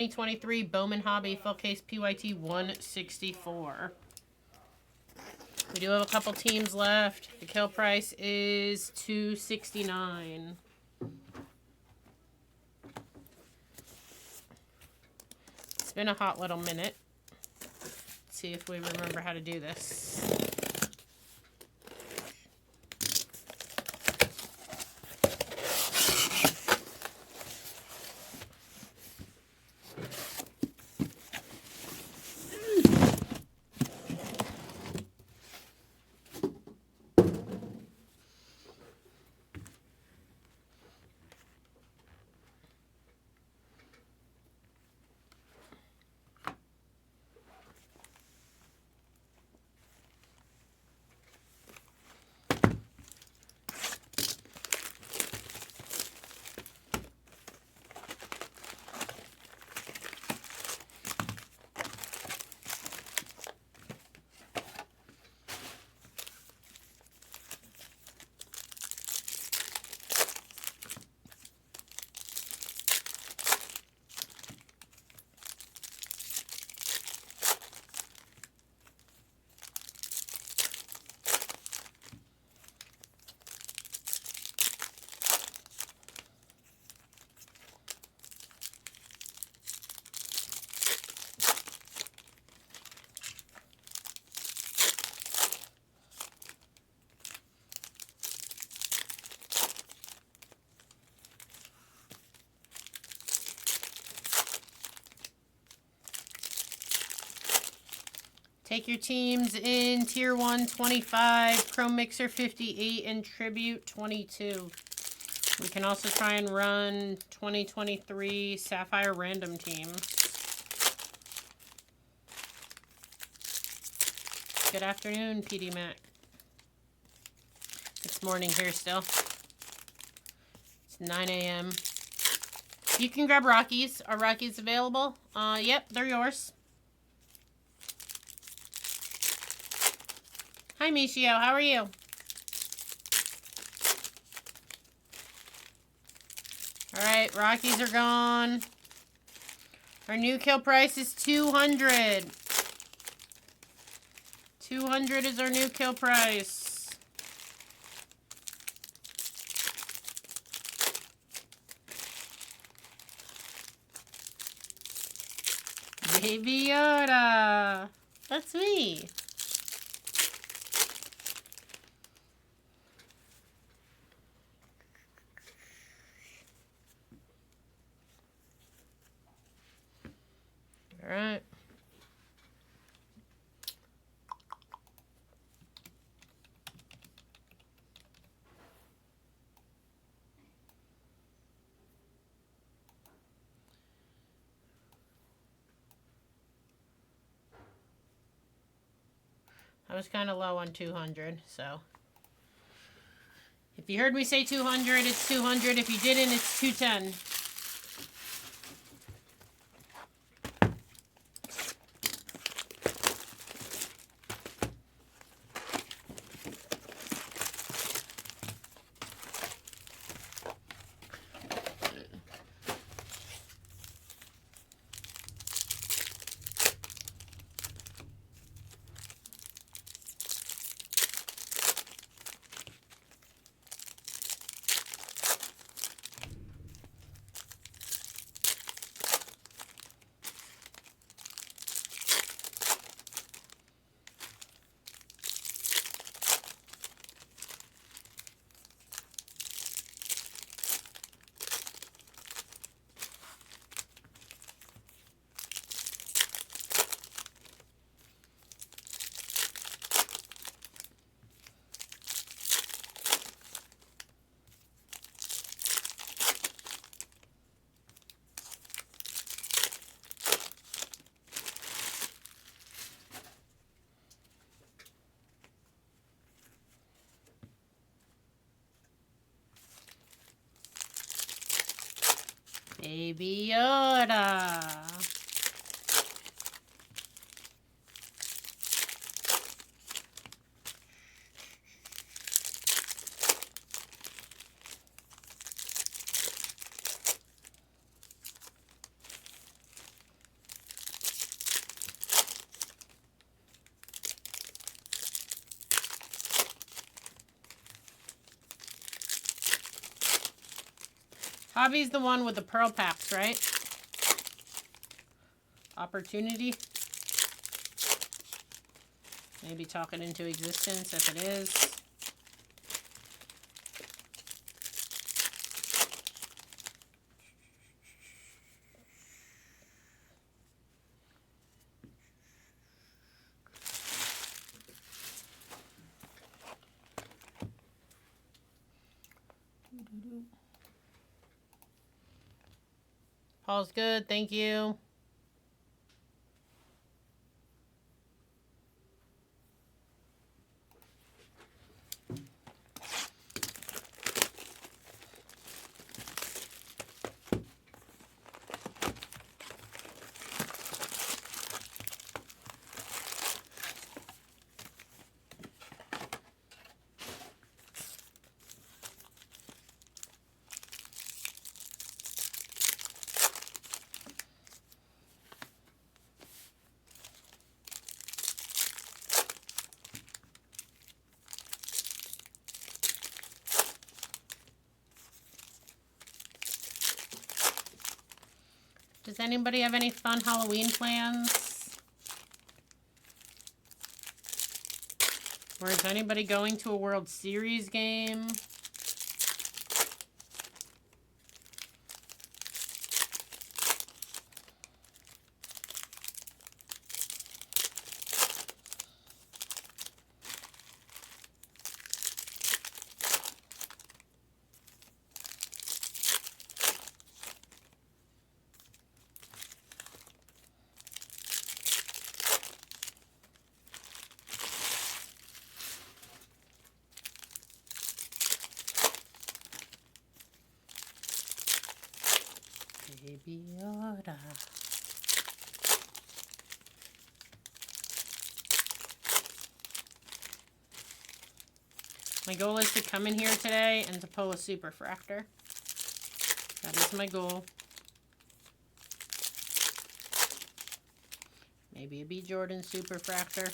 2023 Bowman Hobby Full Case PYT 164. We do have a couple teams left. The kill price is $269. It's been a hot little minute. Let's see if we remember how to do this. Take your teams in Tier 1, 25, Chrome Mixer 58, and Tribute 22. We can also try and run 2023 Sapphire Random teams. Good afternoon, PD Mac. It's morning here still. It's 9 a.m. You can grab Rockies. Are Rockies available? Yep, they're yours. Hi, Michio. How are you? All right, Rockies are gone. Our new kill price is $200. $200 is our new kill price. Baby Yoda. That's me. All right. I was kind of low on 200, so if you heard me say 200, it's 200. If you didn't, it's 210. Baby Yoda. Hobby's the one with the pearl packs, right? Opportunity. Maybe talk it into existence if it is. Paul's good, thank you. Does anybody have any fun Halloween plans? Or is anybody going to a World Series game? Baby Yoda. My goal is to come in here today and to pull a super fractor. That is my goal. Maybe a B. Jordan super fractor.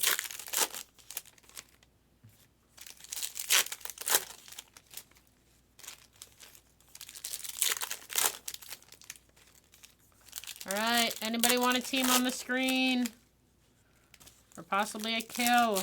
Alright, anybody want a team on the screen? Or possibly a kill?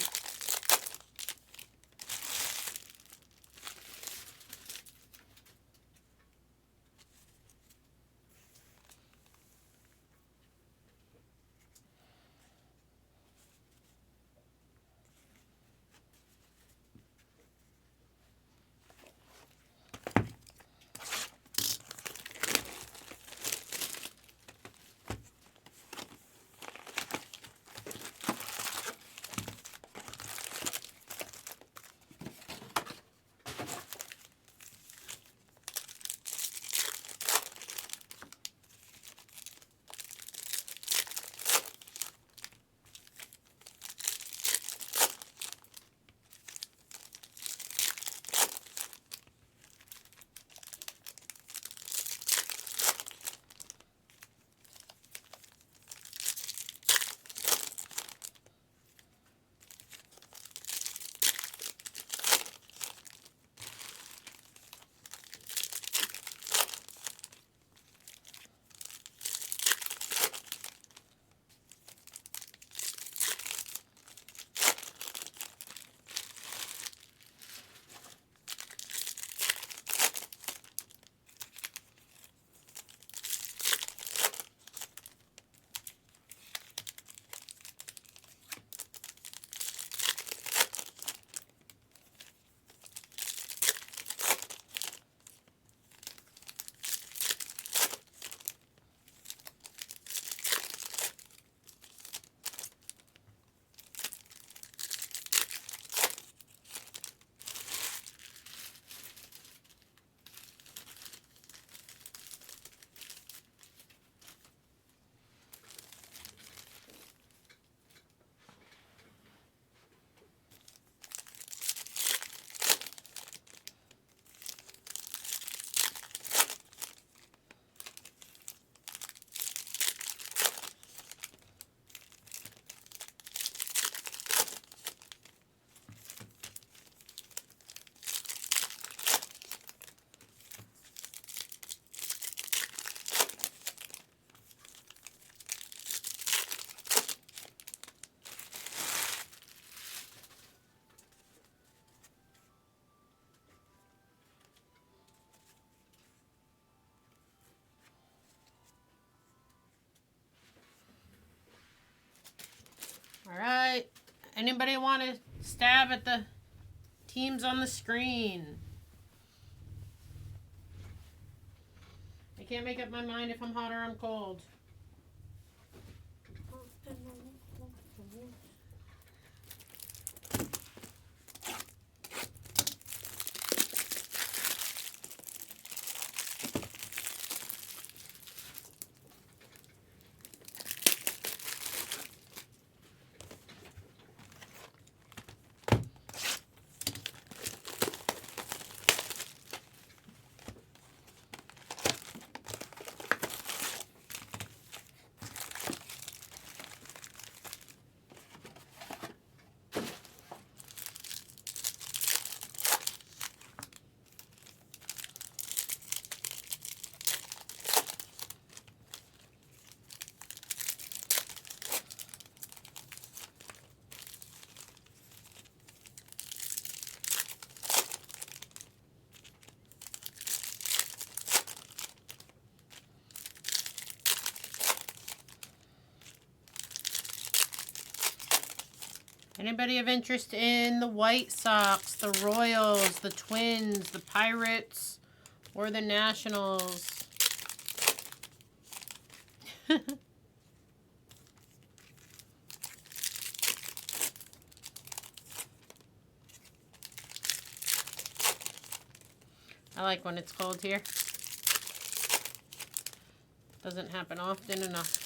Alright. Anybody want to stab at the teams on the screen? I can't make up my mind if I'm hot or I'm cold. Anybody of interest in the White Sox, the Royals, the Twins, the Pirates, or the Nationals? I like when it's cold here. Doesn't happen often enough.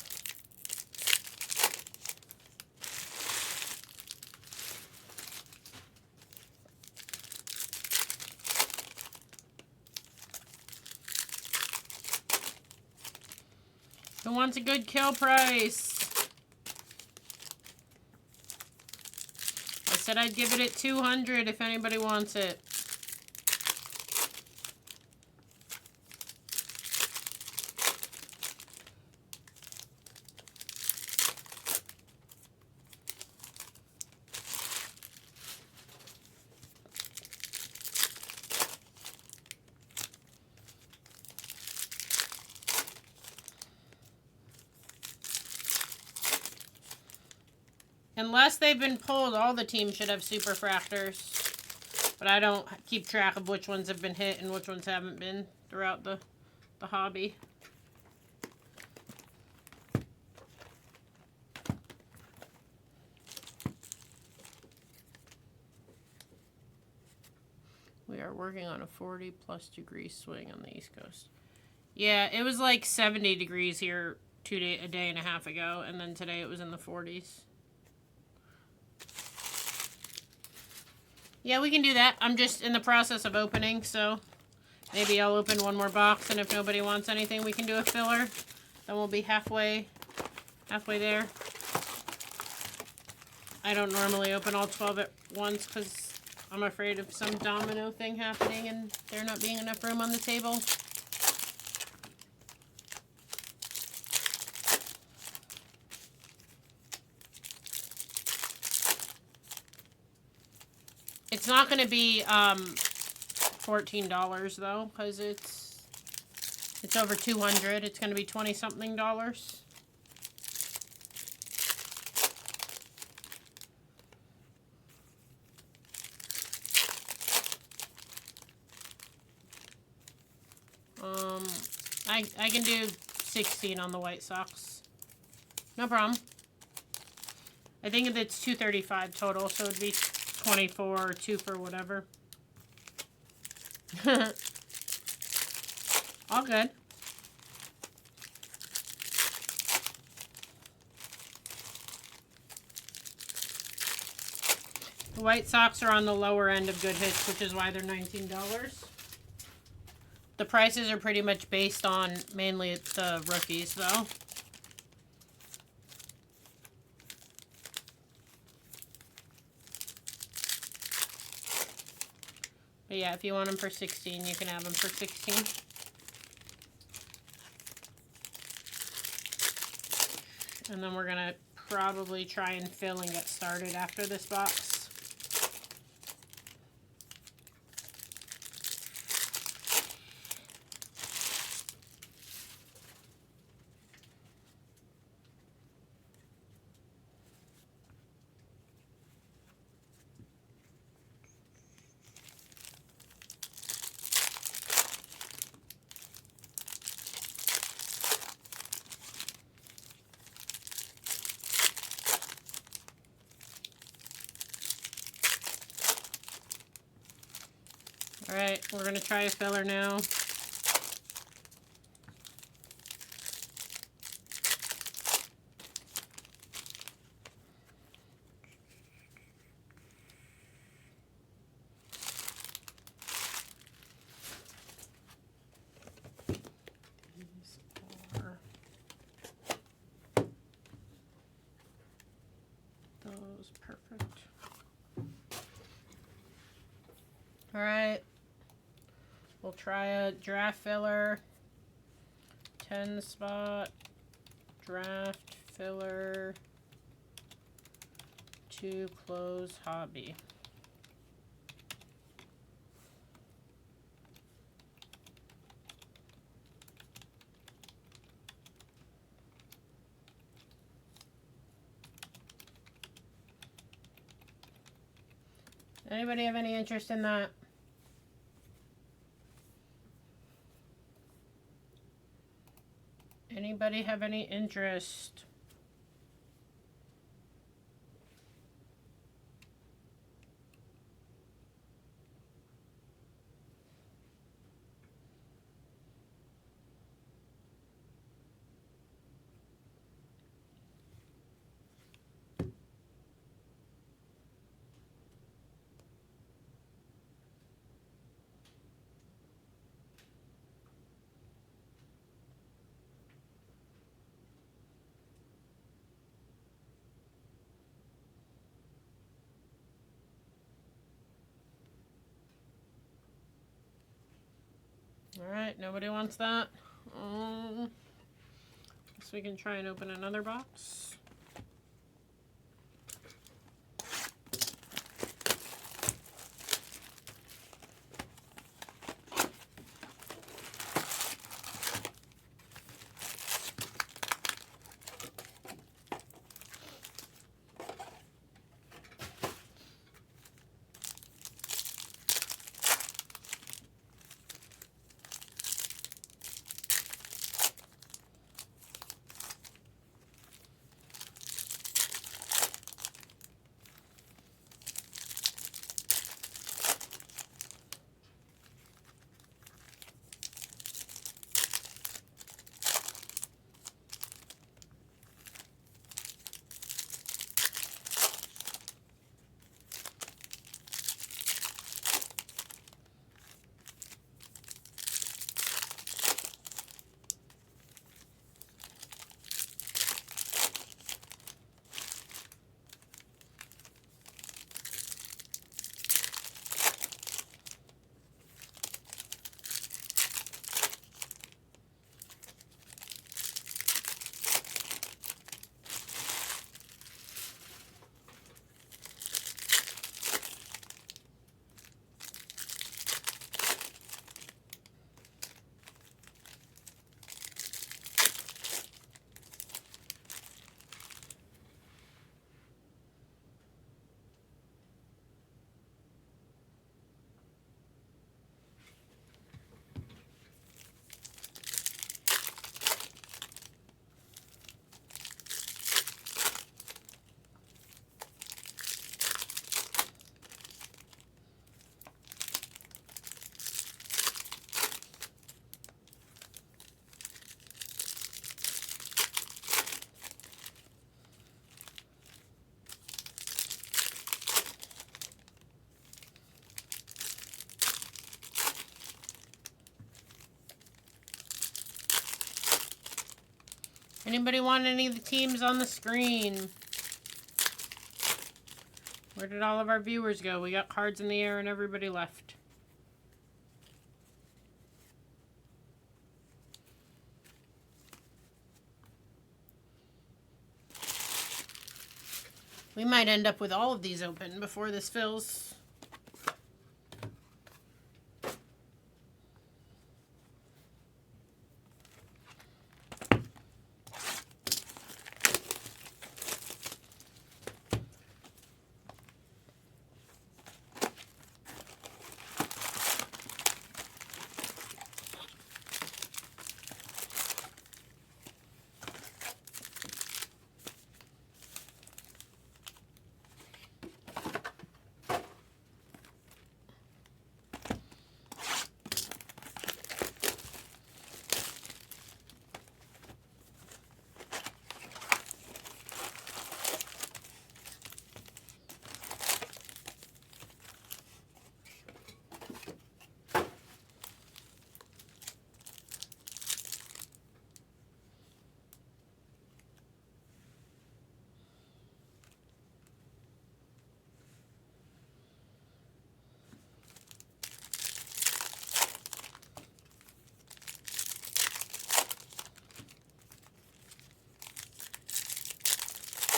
Who wants a good kill price? I said I'd give it at 200 if anybody wants it. Unless they've been pulled, all the teams should have superfractors. But I don't keep track of which ones have been hit and which ones haven't been throughout the hobby. We are working on a 40+ degree swing on the East Coast. Yeah, it was like 70 degrees here a day and a half ago, and then today it was in the 40s. Yeah, we can do that. I'm just in the process of opening, so maybe I'll open one more box, and if nobody wants anything, we can do a filler. Then we'll be halfway there. I don't normally open all 12 at once because I'm afraid of some domino thing happening and there not being enough room on the table. It's not going to be $14 though, because it's over 200. It's going to be 20-something dollars. I can do 16 on the White Sox. No problem. I think it's 235 total, so it'd be 24 or 2 for whatever. All good. The White Sox are on the lower end of good hits, which is why they're $19. The prices are pretty much based on mainly the rookies, though. But yeah, if you want them for 16, you can have them for 16. And then we're going to probably try and fill and get started after this box. We're going to try a filler now. Those perfect. All right. We'll try a draft filler. 10 spot. Draft filler. 2 close hobby. Anybody have any interest in that? Anybody have any interest? Alright, nobody wants that. So we can try and open another box. Anybody want any of the teams on the screen? Where did all of our viewers go? We got cards in the air and everybody left. We might end up with all of these open before this fills.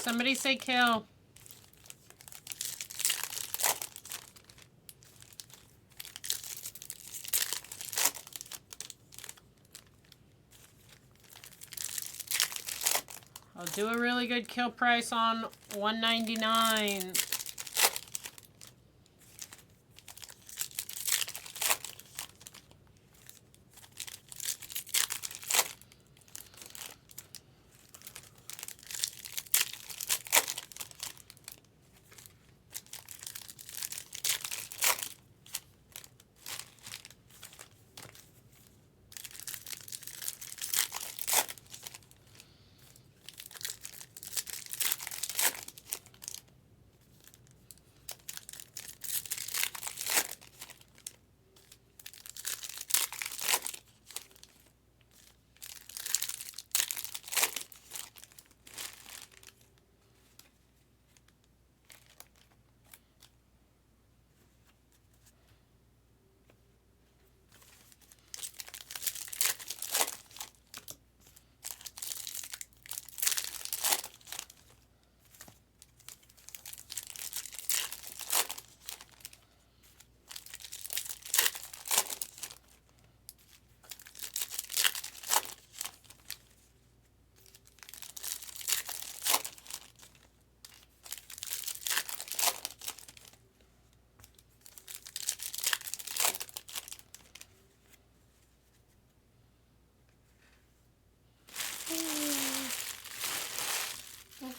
Somebody say kill. I'll do a really good kill price on $1.99.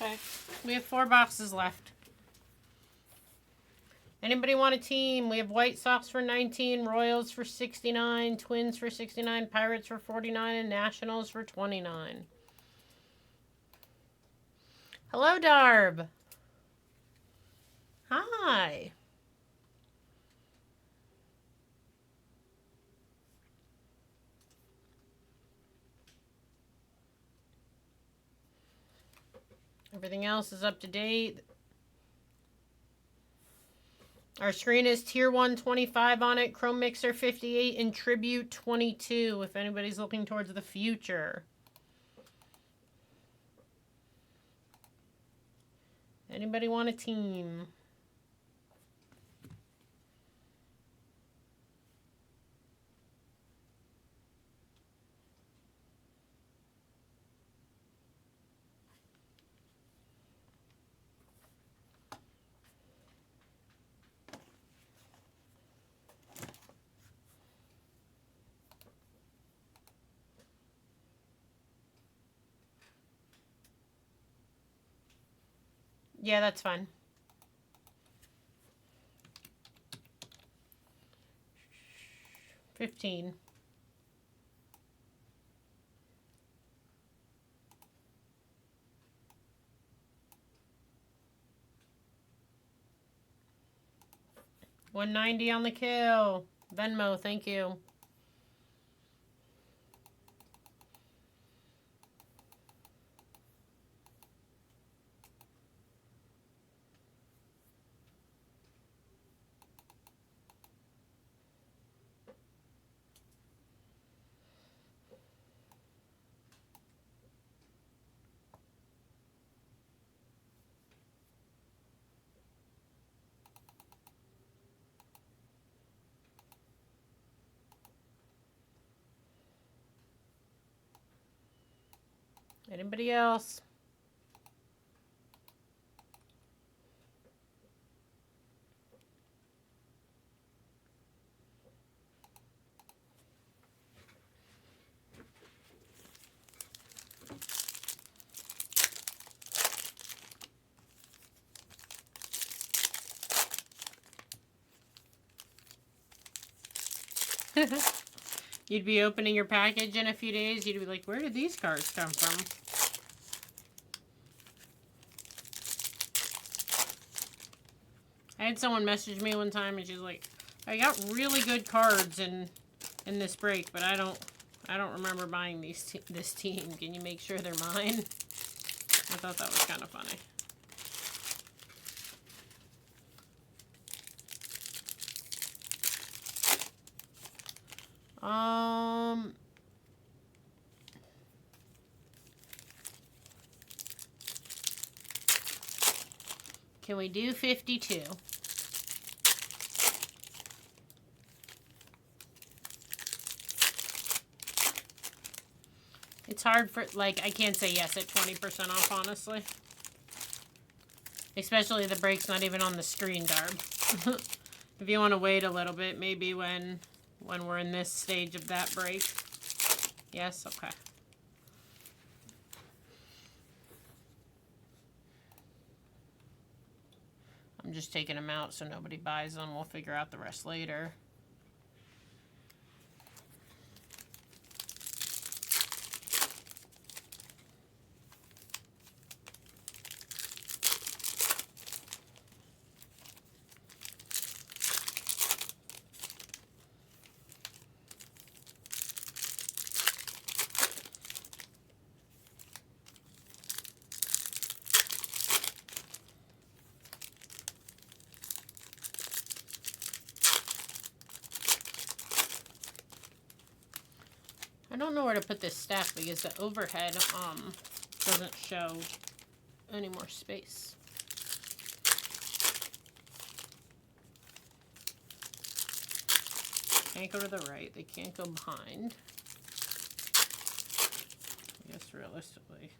Okay, we have 4 boxes left. Anybody want a team? We have White Sox for 19, Royals for 69, Twins for 69, Pirates for 49, and Nationals for 29. Hello, Darb. Hi. Everything else is up to date. Our screen is Tier 1 25 on it, Chrome Mixer 58, and Tribute 22 if anybody's looking towards the future. Anybody want a team? Yeah, that's fine. $15. $1.90 on the kill. Venmo, thank you. Anybody else? You'd be opening your package in a few days. You'd be like, where did these cards come from? I had someone message me one time and she's like, I got really good cards in this break, but I don't remember buying this team. Can you make sure they're mine? I thought that was kind of funny. Can we do 52? It's hard for, like, I can't say yes at 20% off, honestly. Especially the break's not even on the screen, Darb. If you want to wait a little bit, maybe when we're in this stage of that break. Yes? Okay. I'm just taking them out so nobody buys them. We'll figure out the rest later. I don't know where to put this stack because the overhead doesn't show any more space. Can't go to the right. They can't go behind. I guess realistically.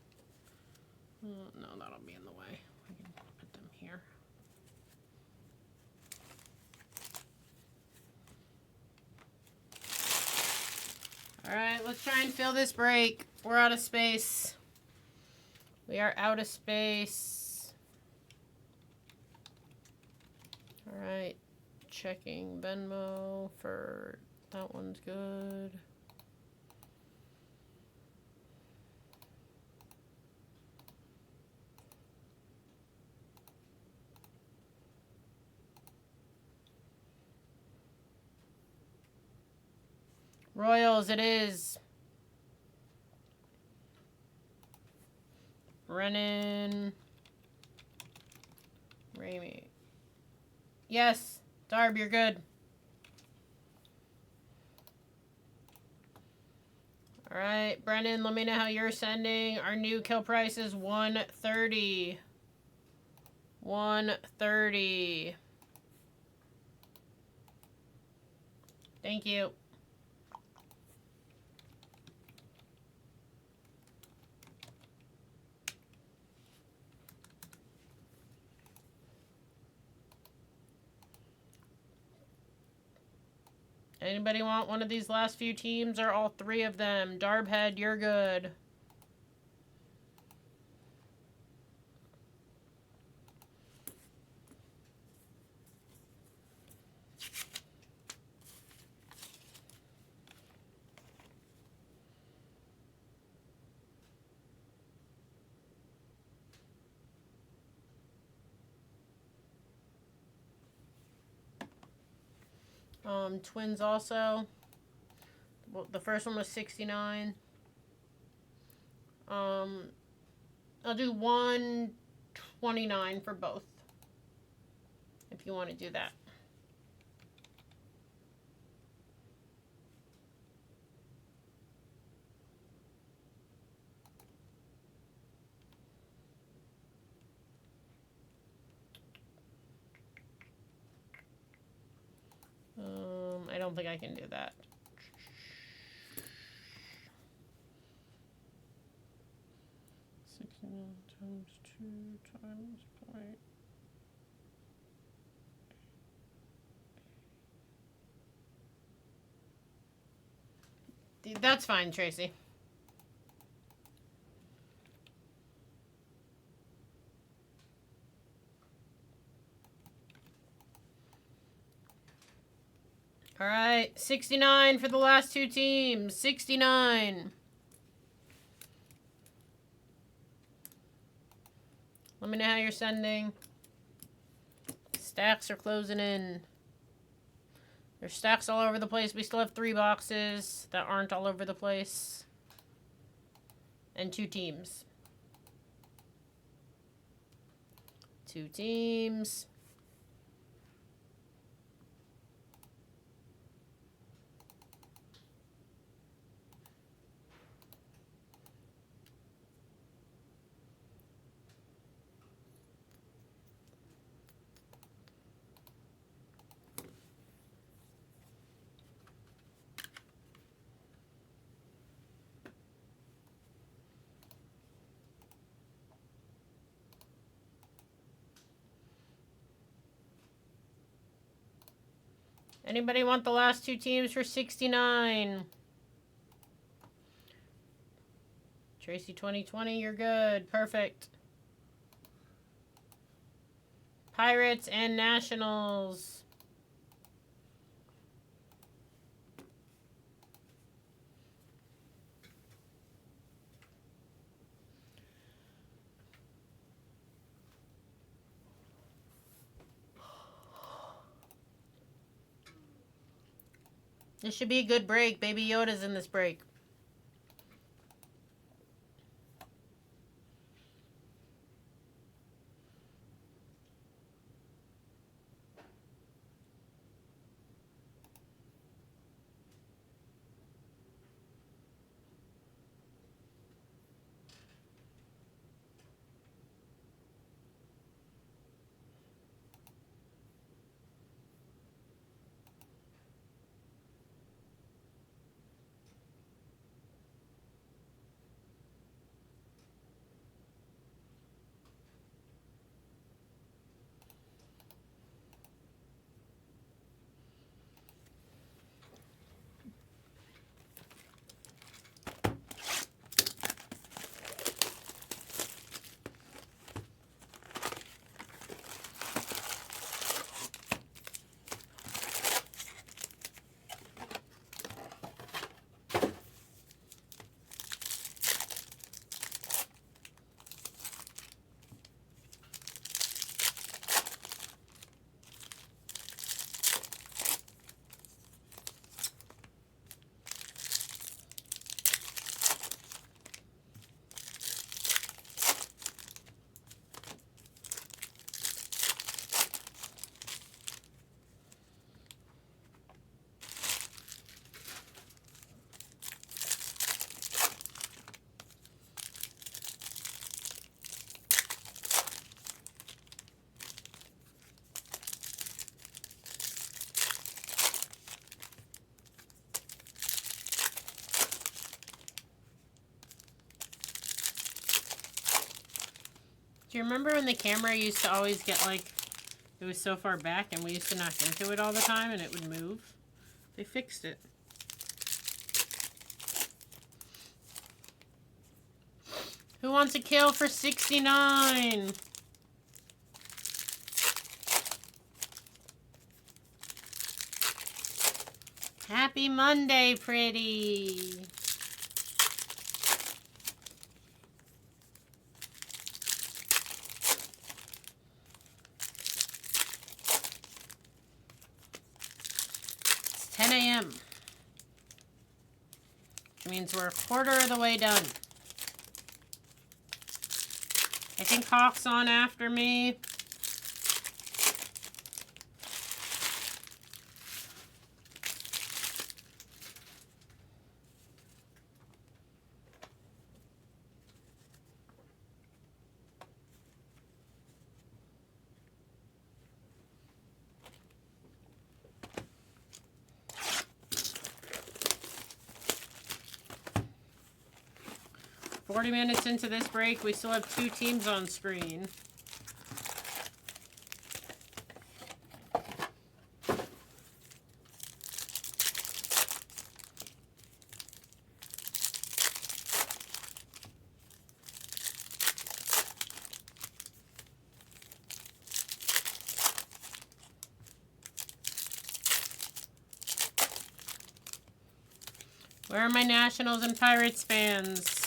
No, that'll be in the way. I can put them here. Alright, let's try and fill this break. We're out of space. We are out of space. Alright, checking Venmo for that one's good. Royals, it is. Brennan. Ramey. Yes. Darb, you're good. Alright, Brennan, let me know how you're sending. Our new kill price is 130. 130. Thank you. Anybody want one of these last few teams or all three of them? Darbhead, you're good. Twins also. Well, the first one was 69. I'll do 129 for both. If you want to do that. I don't think I can do that. Times 2 times point. That's fine, Tracy. All right, 69 for the last two teams. 69. Let me know how you're sending. Stacks are closing in. There's stacks all over the place. We still have 3 boxes that aren't all over the place. And 2 teams. 2 teams. Anybody want the last two teams for 69? Tracy 2020, you're good. Perfect. Pirates and Nationals. This should be a good break. Baby Yoda's in this break. Do you remember when the camera used to always get like, it was so far back and we used to knock into it all the time and it would move? They fixed it. Who wants a kill for 69? Happy Monday, pretty. It's 10 a.m. Which means we're a quarter of the way done. I think Hawk's on after me. Minutes into this break, we still have two teams on screen. Where are my Nationals and Pirates fans?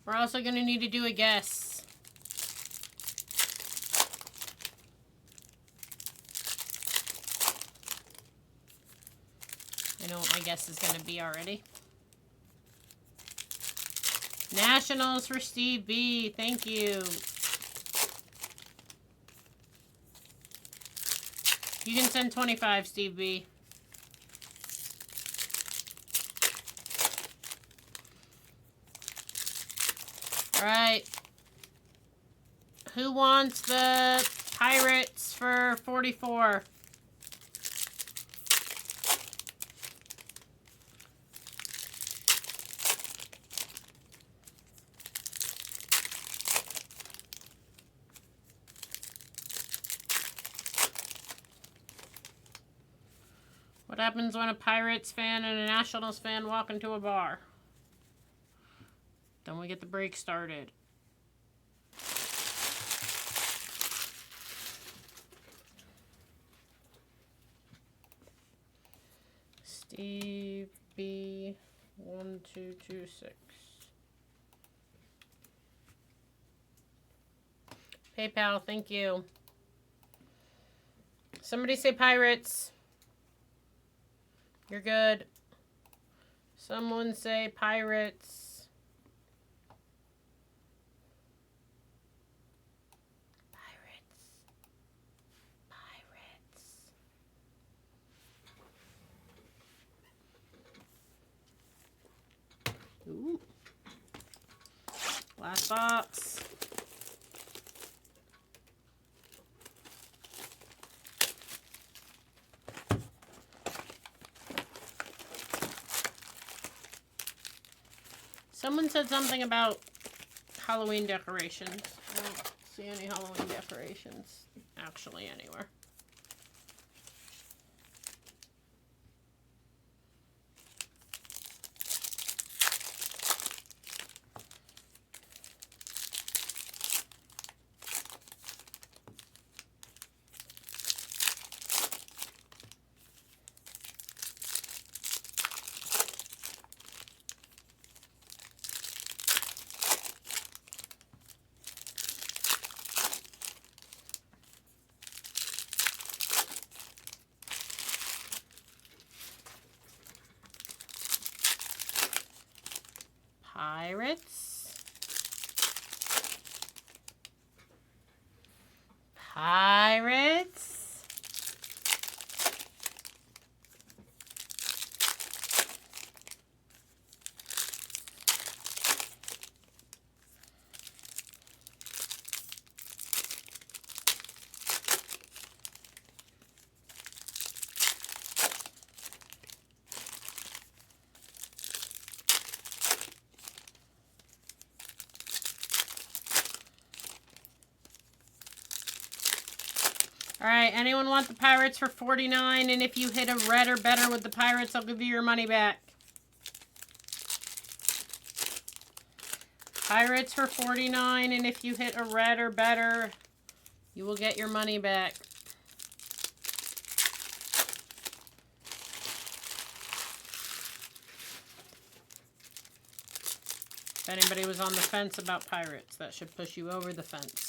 We're also going to need to do a guess. I know what my guess is going to be already. Nationals for Steve B. Thank you. You can send 25, Steve B. All right. Who wants the Pirates for 44? What happens when a Pirates fan and a Nationals fan walk into a bar? Then we get the break started. Steve B 1226. PayPal, thank you. Somebody say Pirates. You're good. Someone say Pirates. Pirates. Pirates. Ooh. Last box. Someone said something about Halloween decorations. I don't see any Halloween decorations actually anywhere. Pirates. Pirates. All right, anyone want the Pirates for 49? And if you hit a red or better with the Pirates, I'll give you your money back. Pirates for 49, and if you hit a red or better, you will get your money back. If anybody was on the fence about Pirates, that should push you over the fence.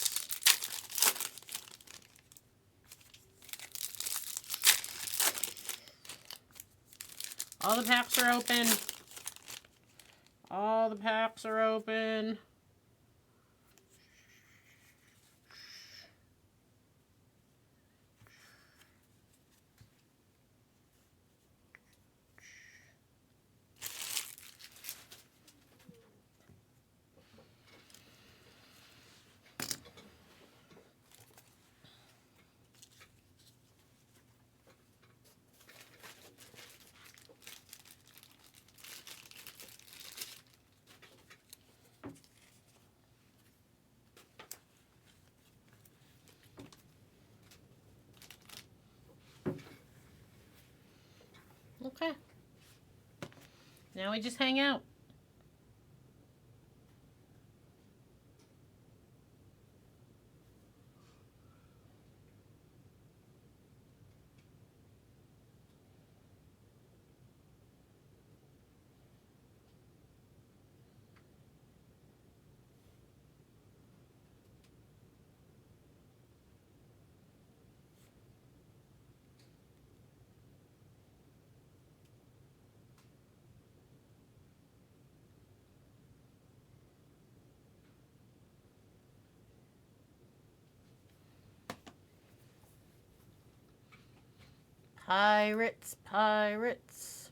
All the packs are open. All the packs are open. Okay. Now we just hang out. Pirates, Pirates.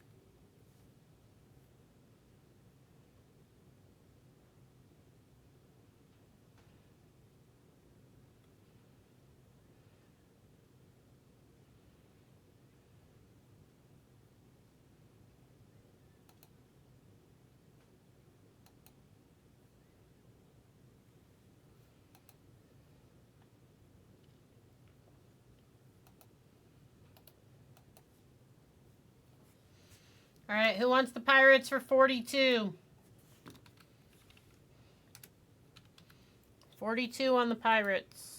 All right, who wants the Pirates for 42? 42 on the Pirates.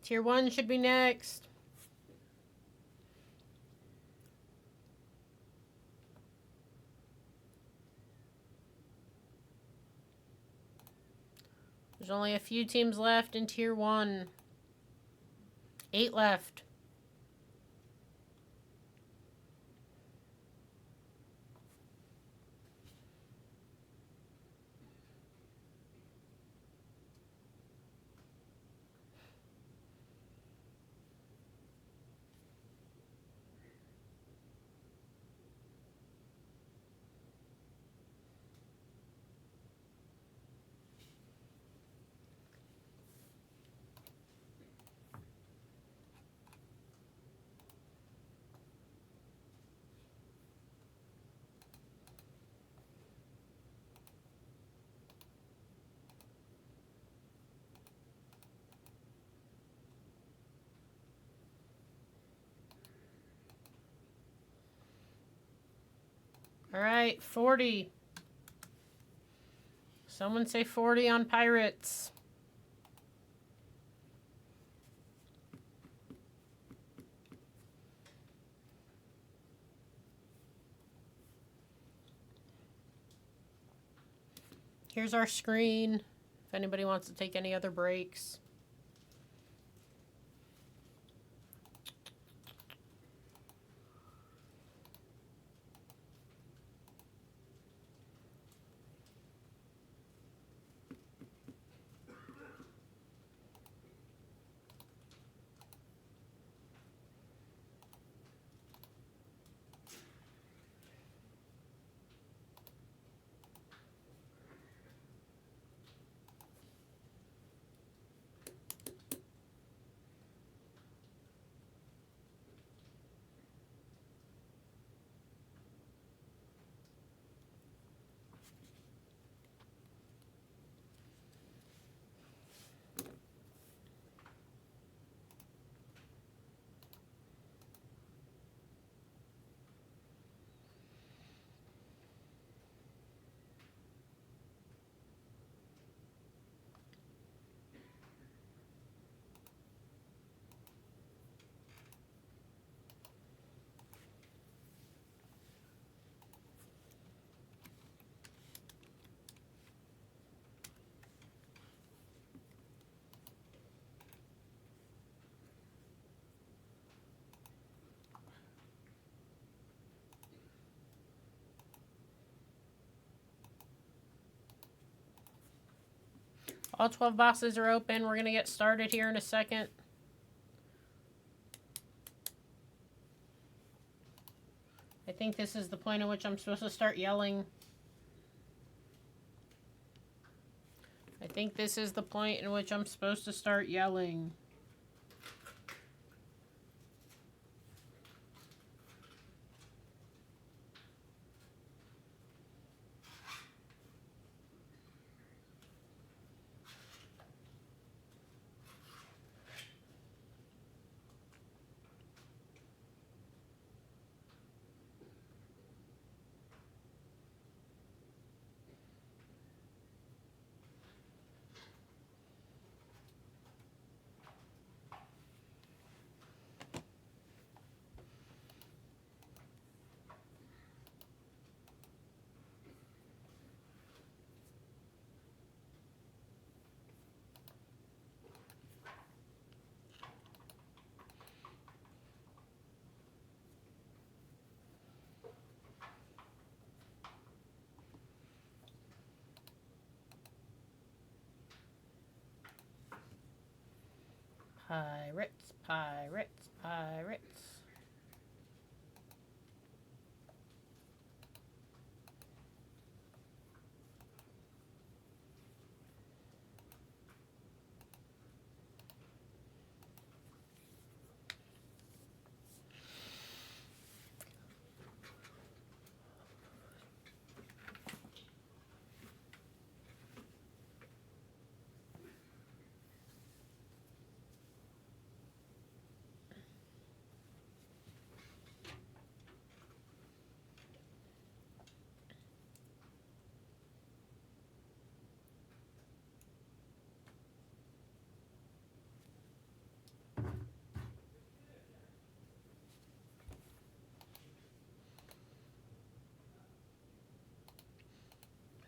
Tier 1 should be next. There's only a few teams left in Tier 1. 8 left. All right, 40. Someone say 40 on Pirates. Here's our screen, if anybody wants to take any other breaks. All 12 boxes are open. We're going to get started here in a second. I think this is the point at which I'm supposed to start yelling. I think this is the point in which I'm supposed to start yelling. Pirates, pirates, pirates.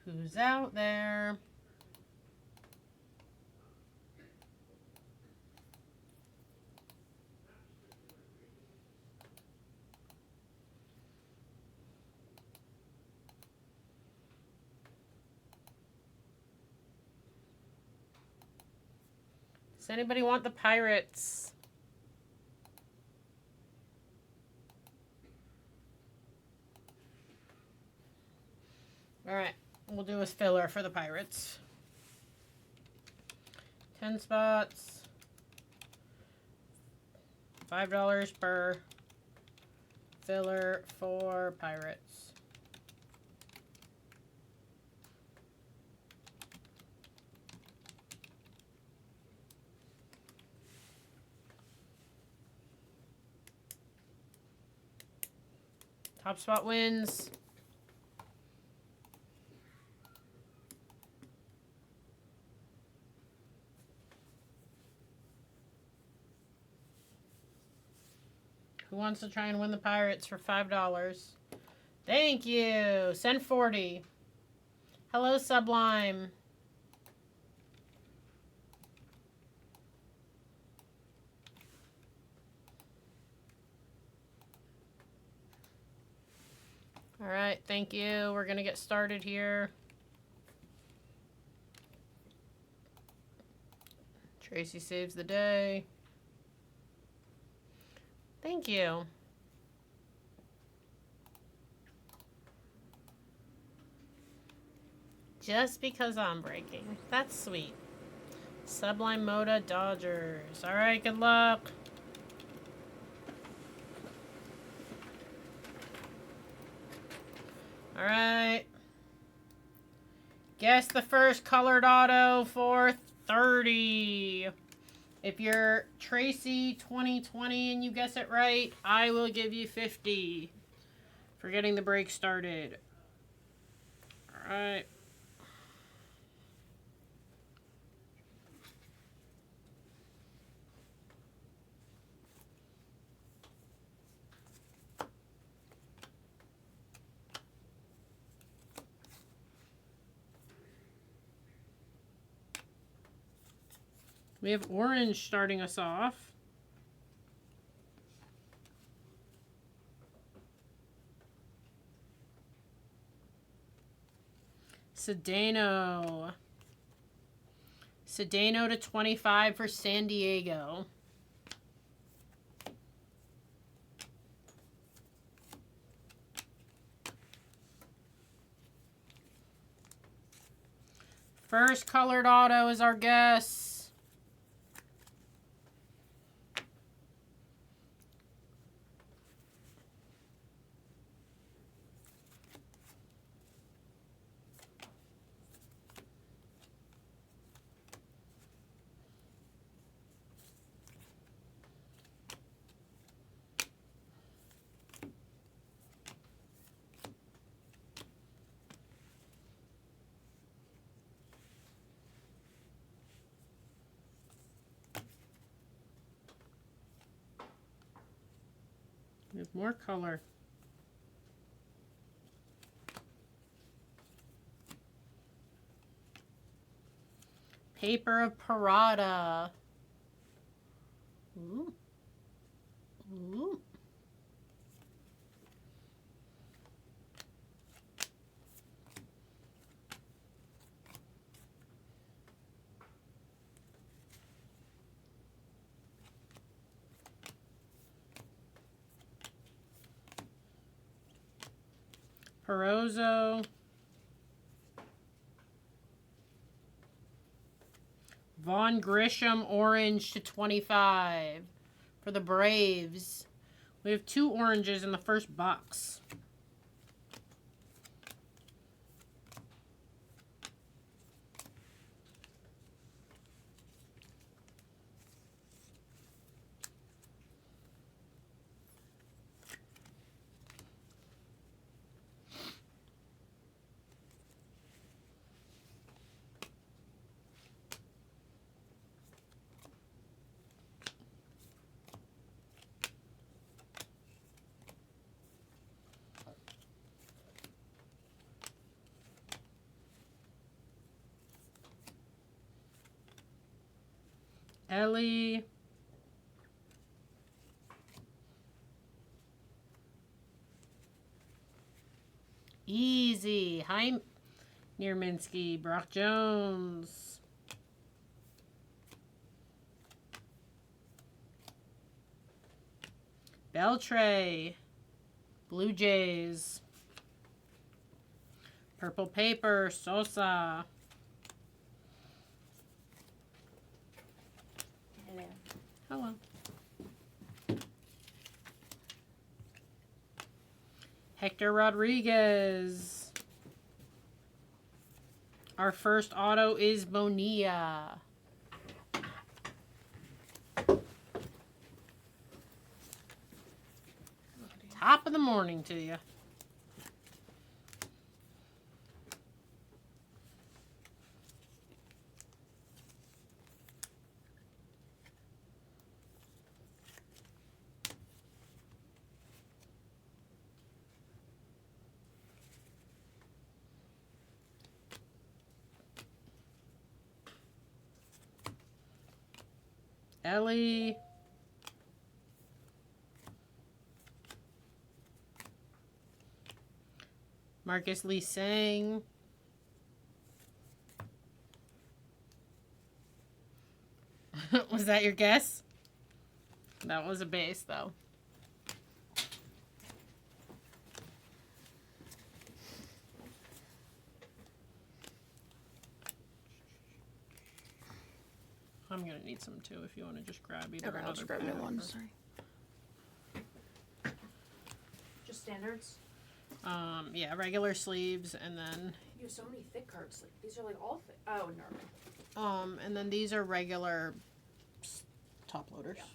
Who's out there? Does anybody want the Pirates? All right, we'll do a filler for the Pirates. 10 spots. $5 per filler for Pirates. Top spot wins. Who wants to try and win the Pirates for $5? Thank you. Send 40. Hello, Sublime. All right, thank you. We're going to get started here. Tracy saves the day. Thank you. Just because I'm breaking. That's sweet. Sublime Moda Dodgers. All right, good luck. All right. Guess the first colored auto for 30. If you're Tracy 2020 and you guess it right, I will give you 50 for getting the break started. All right. We have orange starting us off. Sedano. Sedano to 25 for San Diego. First colored auto is our guess. We have more color. Paper of Parada. Ooh. Ooh. Perozzo. Vaughn Grisham, orange to 25 for the Braves. We have 2 oranges in the first box. Ellie. Easy. Hi, Nierminski. Brock Jones. Beltray. Blue Jays. Purple Paper. Sosa. Hello. Hector Rodriguez. Our first auto is Bonilla. Top of the morning to you. Ellie. Marcus Lee Sang. Was that your guess? That was a base, though. I'm gonna need some too if you want to just grab either. Okay, I'll just grab new ones. Sorry. Just standards? Yeah, regular sleeves, and then You have so many thick cards. Like, these are like all thick. Oh, no. and then these are regular top loaders. Yeah.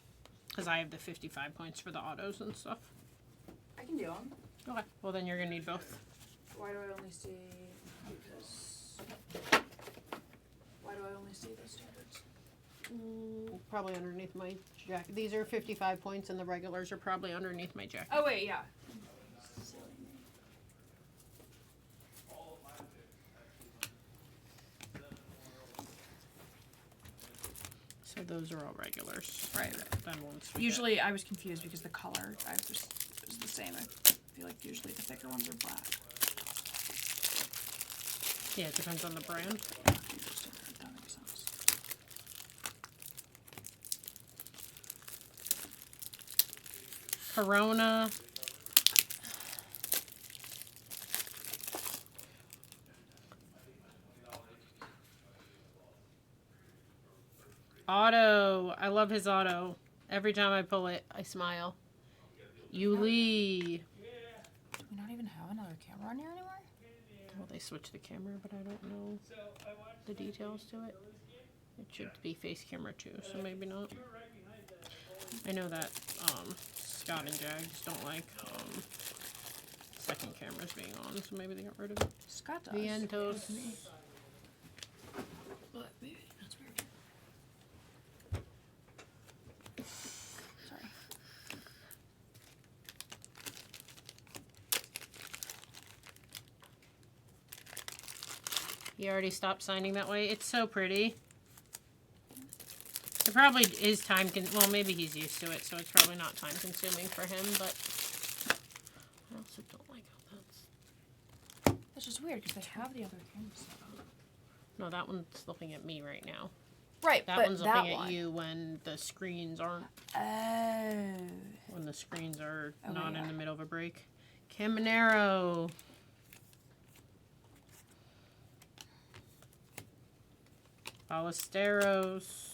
Because I have the 55 points for the autos and stuff. I can do them. Okay, well then you're gonna need both. Why do I only see this? Why do I only see those standards? Probably underneath my jacket. These are 55 points, and the regulars are probably underneath my jacket. Oh, wait, yeah. Silly me. So those are all regulars. Right. Then once we Usually I was confused because the color, I just, it was the same. I feel like usually the thicker ones are black. yeah, it depends on the brand. Yeah, interesting. That makes sense. Corona. Auto. I love his auto. Every time I pull it, I smile. Yuli. Do we not even have another camera on here anymore? Well, they switched the camera, but I don't know the details to it. It should be face camera too, so maybe not. I know that Scott and Jags don't like second cameras being on, so maybe they got rid of it. Scott does. Vientos. But maybe that's weird. Sorry. He already stopped signing that way. It's so pretty. It probably is well, maybe he's used to it, so it's probably not time consuming for him, but I also don't like how that's... That's just weird because they have the other camera set up. No, that one's looking at me right now. Right, That but one's that looking one. at you when the screens aren't... Oh. When the screens are Okay, not yeah. in the middle of a break. Caminero. Ballesteros.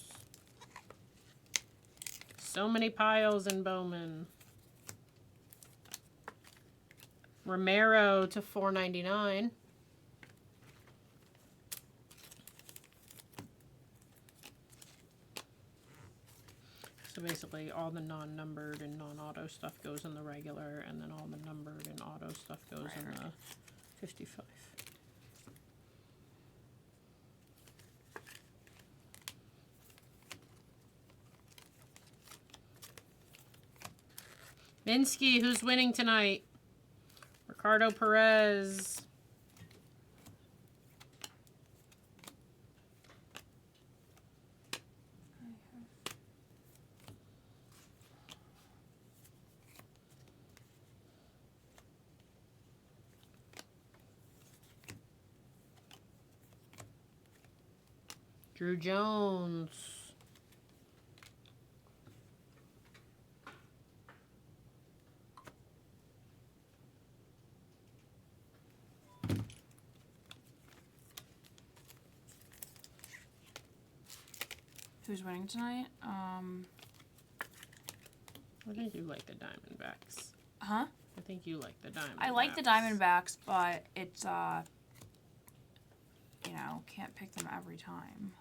So many piles in Bowman. Romero to $4.99. So basically all the non-numbered and non-auto stuff goes in the regular, and then all the numbered and auto stuff goes in the 55. Minsky, who's winning tonight? Ricardo Perez. Drew Jones. Who's winning tonight? I think you like the Diamondbacks. Huh? I think you like the Diamondbacks. I like the Diamondbacks, but it's, you know, can't pick them every time.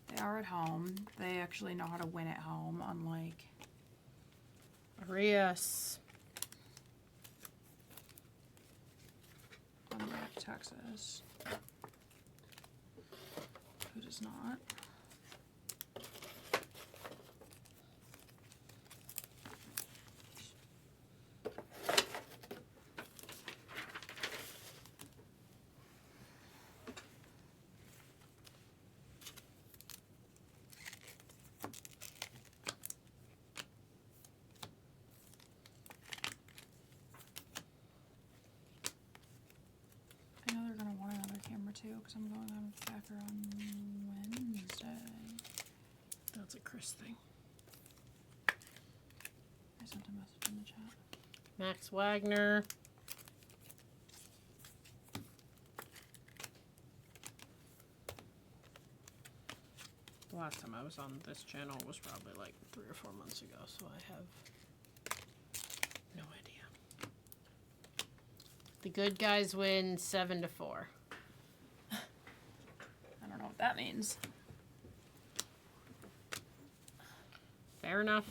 They are at home. They actually know how to win at home, unlike Arias. Texas. Who does not? I know they're going to want another camera too, because I'm going on a Packer on Wednesday. That's a Chris thing. I sent a message in the chat. Max Wagner. The last time I was on this channel was probably like 3 or 4 months ago, so I have no idea. The good guys win 7-4. I don't know what that means. Fair enough.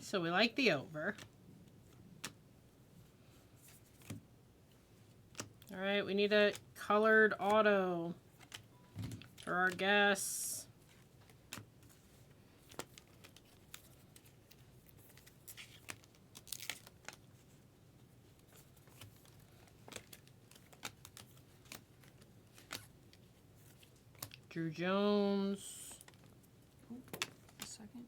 So we like the over. All right, we need a colored auto for our guests. Drew Jones. A second.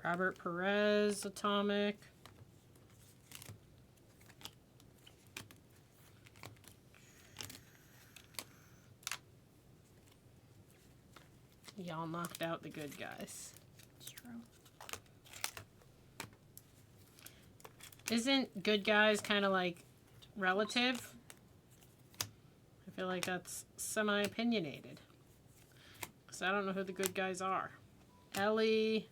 Robert Perez, Atomic. Y'all knocked out the good guys. It's true. Isn't good guys kind of like relative? I feel like that's semi-opinionated. Because I don't know who the good guys are. Ellie.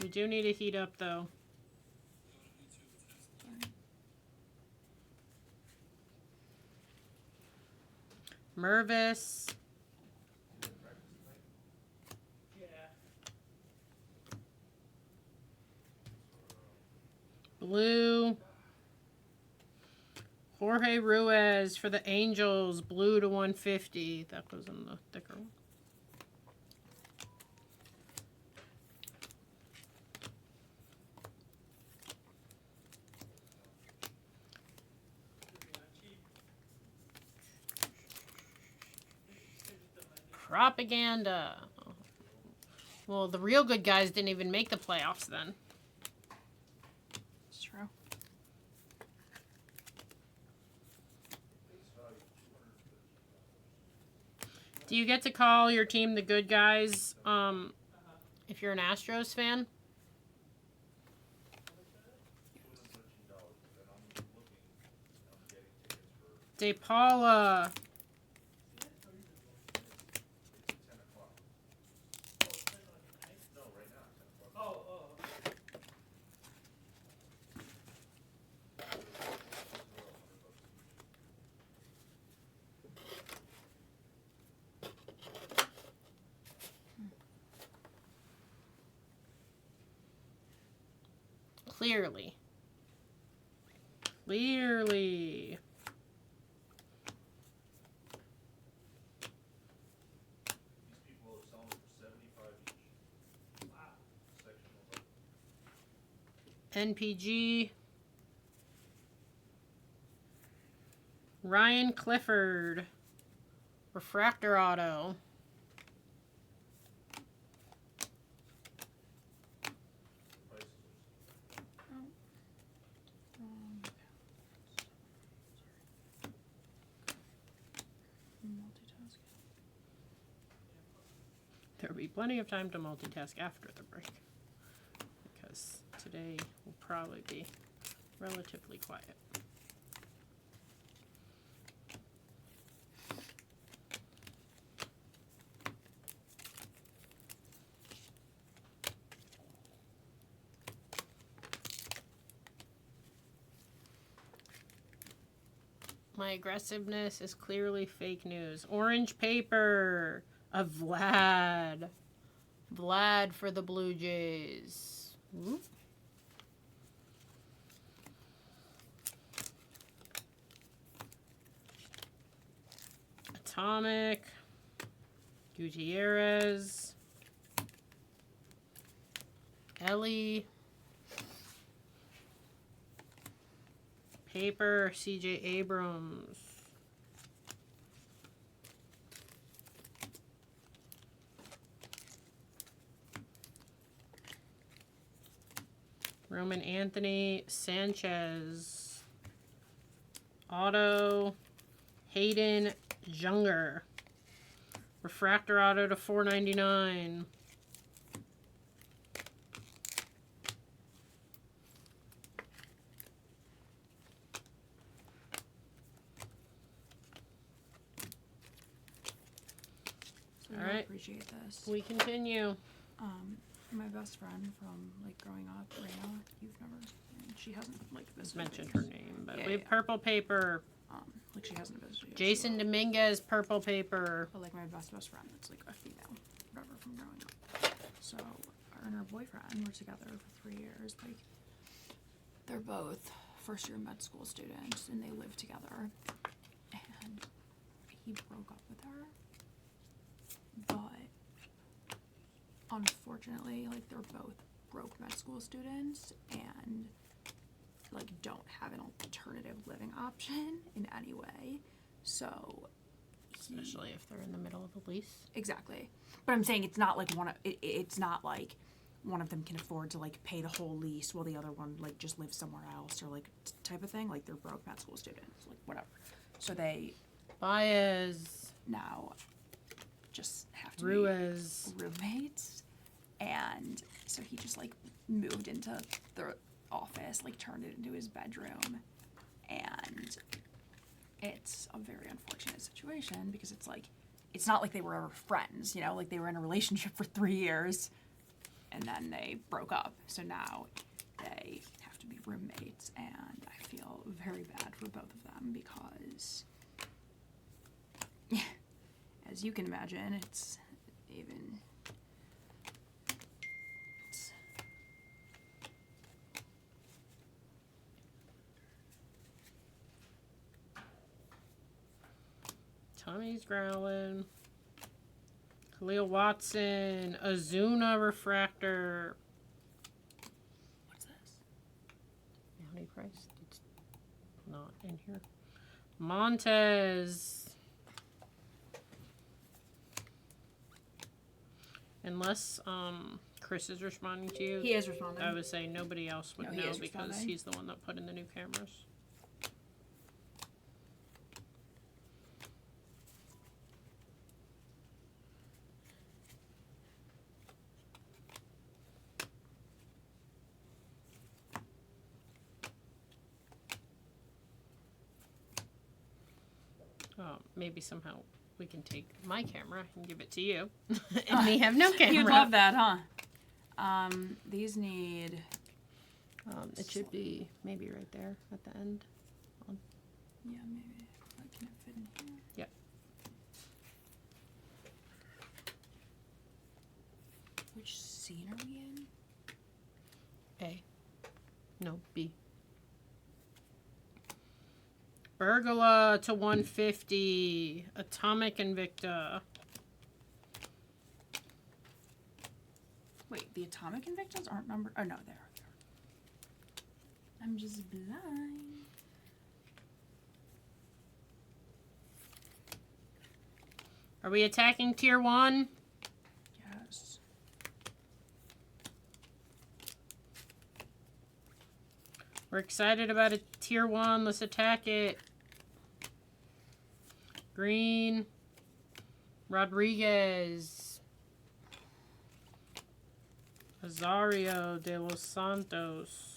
We do need to heat up, though. Mervis. Blue. Jorge Ruiz for the Angels. Blue to 150. That goes in the thicker one. Propaganda. Well, the real good guys didn't even make the playoffs then. It's true. Do you get to call your team the good guys if you're an Astros fan? De Paula. Clearly. Clearly. NPG. Ryan Clifford. Refractor auto. There'll be plenty of time to multitask after the break, because today will probably be relatively quiet. My aggressiveness is clearly fake news. Orange paper of Vlad. Vlad for the Blue Jays. Ooh. Atomic. Gutierrez. Ellie. Paper, C.J. Abrams. Roman Anthony Sanchez. Auto, Hayden Junger. Refractor auto to $4.99. All right. Appreciate this. We continue. My best friend from like growing up, Rena, you've never, she hasn't like visited. Mentioned her name, but Yeah, we have yeah. purple paper. Like she hasn't visited. Yet. Jason Dominguez, purple paper. But like my best friend, that's like a female, whatever, from growing up. So her and her boyfriend were together for 3 years. Like they're both first-year med school students, and they live together. And he broke up with her, but unfortunately, like they're both broke med school students and like don't have an alternative living option in any way. So Especially if they're in the middle of a lease. exactly. But I'm saying it's not like it's not like one of them can afford to like pay the whole lease while the other one like just lives somewhere else or like type of thing. Like they're broke med school students, like whatever. So they Baez. now just have to Ruiz. be roommates. And so he just like moved into the office, like turned it into his bedroom, and it's a very unfortunate situation because it's like it's not like they were ever friends, you know, like they were in a relationship for 3 years and then they broke up, so now they have to be roommates, and I feel very bad for both of them because as you can imagine, it's even Tommy's growling. Khalil Watson. Azuna refractor. what's this? Bounty price. It's not in here. Montez. Unless Chris is responding to you. He is responding. I would say nobody else would No, he know is because responding. he's the one that put in the new cameras. Maybe somehow we can take my camera and give it to you, and me have no camera. You'd love that, huh? These need. It should be maybe right there at the end. Yeah, maybe. Can it fit in here? Yep. Which scene are we in? A. No, B. Burgala to 150. Atomic Invicta. Wait, the Atomic Invictas aren't numbered. Oh, no, they are. I'm just blind. Are we attacking tier 1? Yes. We're excited about a tier 1. Let's attack it. Green. Rodriguez. Azario de los Santos.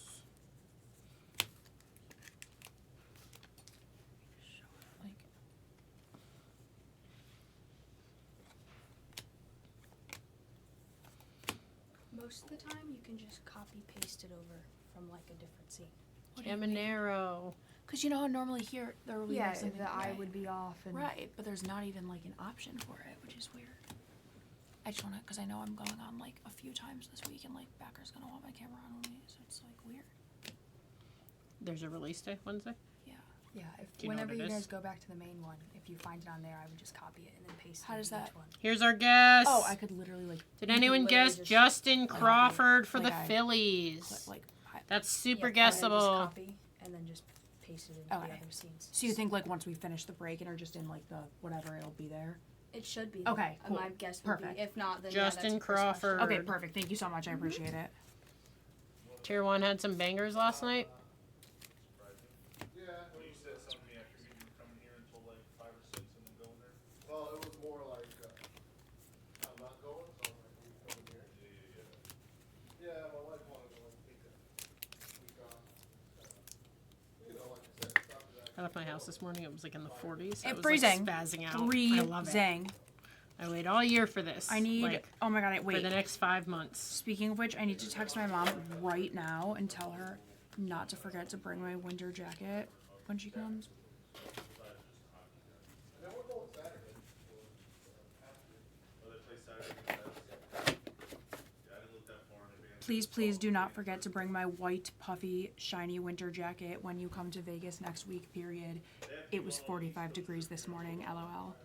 Most of the time, you can just copy paste it over from like a different scene. Caminero. Because you know how normally here there will be Yeah, like something the eye right. would be off. And Right, but there's not even like an option for it, which is weird. I just want to, because I know I'm going on like a few times this week, and like Becker's gonna want my camera on me, so it's like weird. There's a release day Wednesday? Yeah, Do you know whenever what it you is? guys go back to the main one, if you find it on there, I would just copy it and then paste it. How does into that- each one. Here's our guess. Oh, I could literally like Did You can anyone literally guess just Justin Crawford for like the I Phillies? click like. That's super Yep, and then just guessable. copy and then just paste it into Okay. the other scenes. So you think like once we finish the break and are just in like the whatever, it'll be there? It should be. Okay, there. cool. My guess would Perfect. be. If not, then Justin yeah, that's a first question. Crawford. Okay, perfect. Thank you so much. I appreciate it. Tier 1 had some bangers last night. Yeah, when you said something to me, I figured you were coming here until like 5 or 6 and then going there. Well, it was more like, I'm not going, so I'm like, we coming here? Yeah, my wife wanted to like take a week off. You know, like I said, it's not that I left my house this morning. It was like in the 40s. I It's was freezing. like spazzing out. I love it. Freezing. I wait all year for this. I need. like, Oh my god! for Wait. the next 5 months. Speaking of which, I need to text my mom right now and tell her not to forget to bring my winter jacket when she comes. Please, please do not forget to bring my white, puffy, shiny winter jacket when you come to Vegas next week, period. It was 45 degrees this morning, LOL.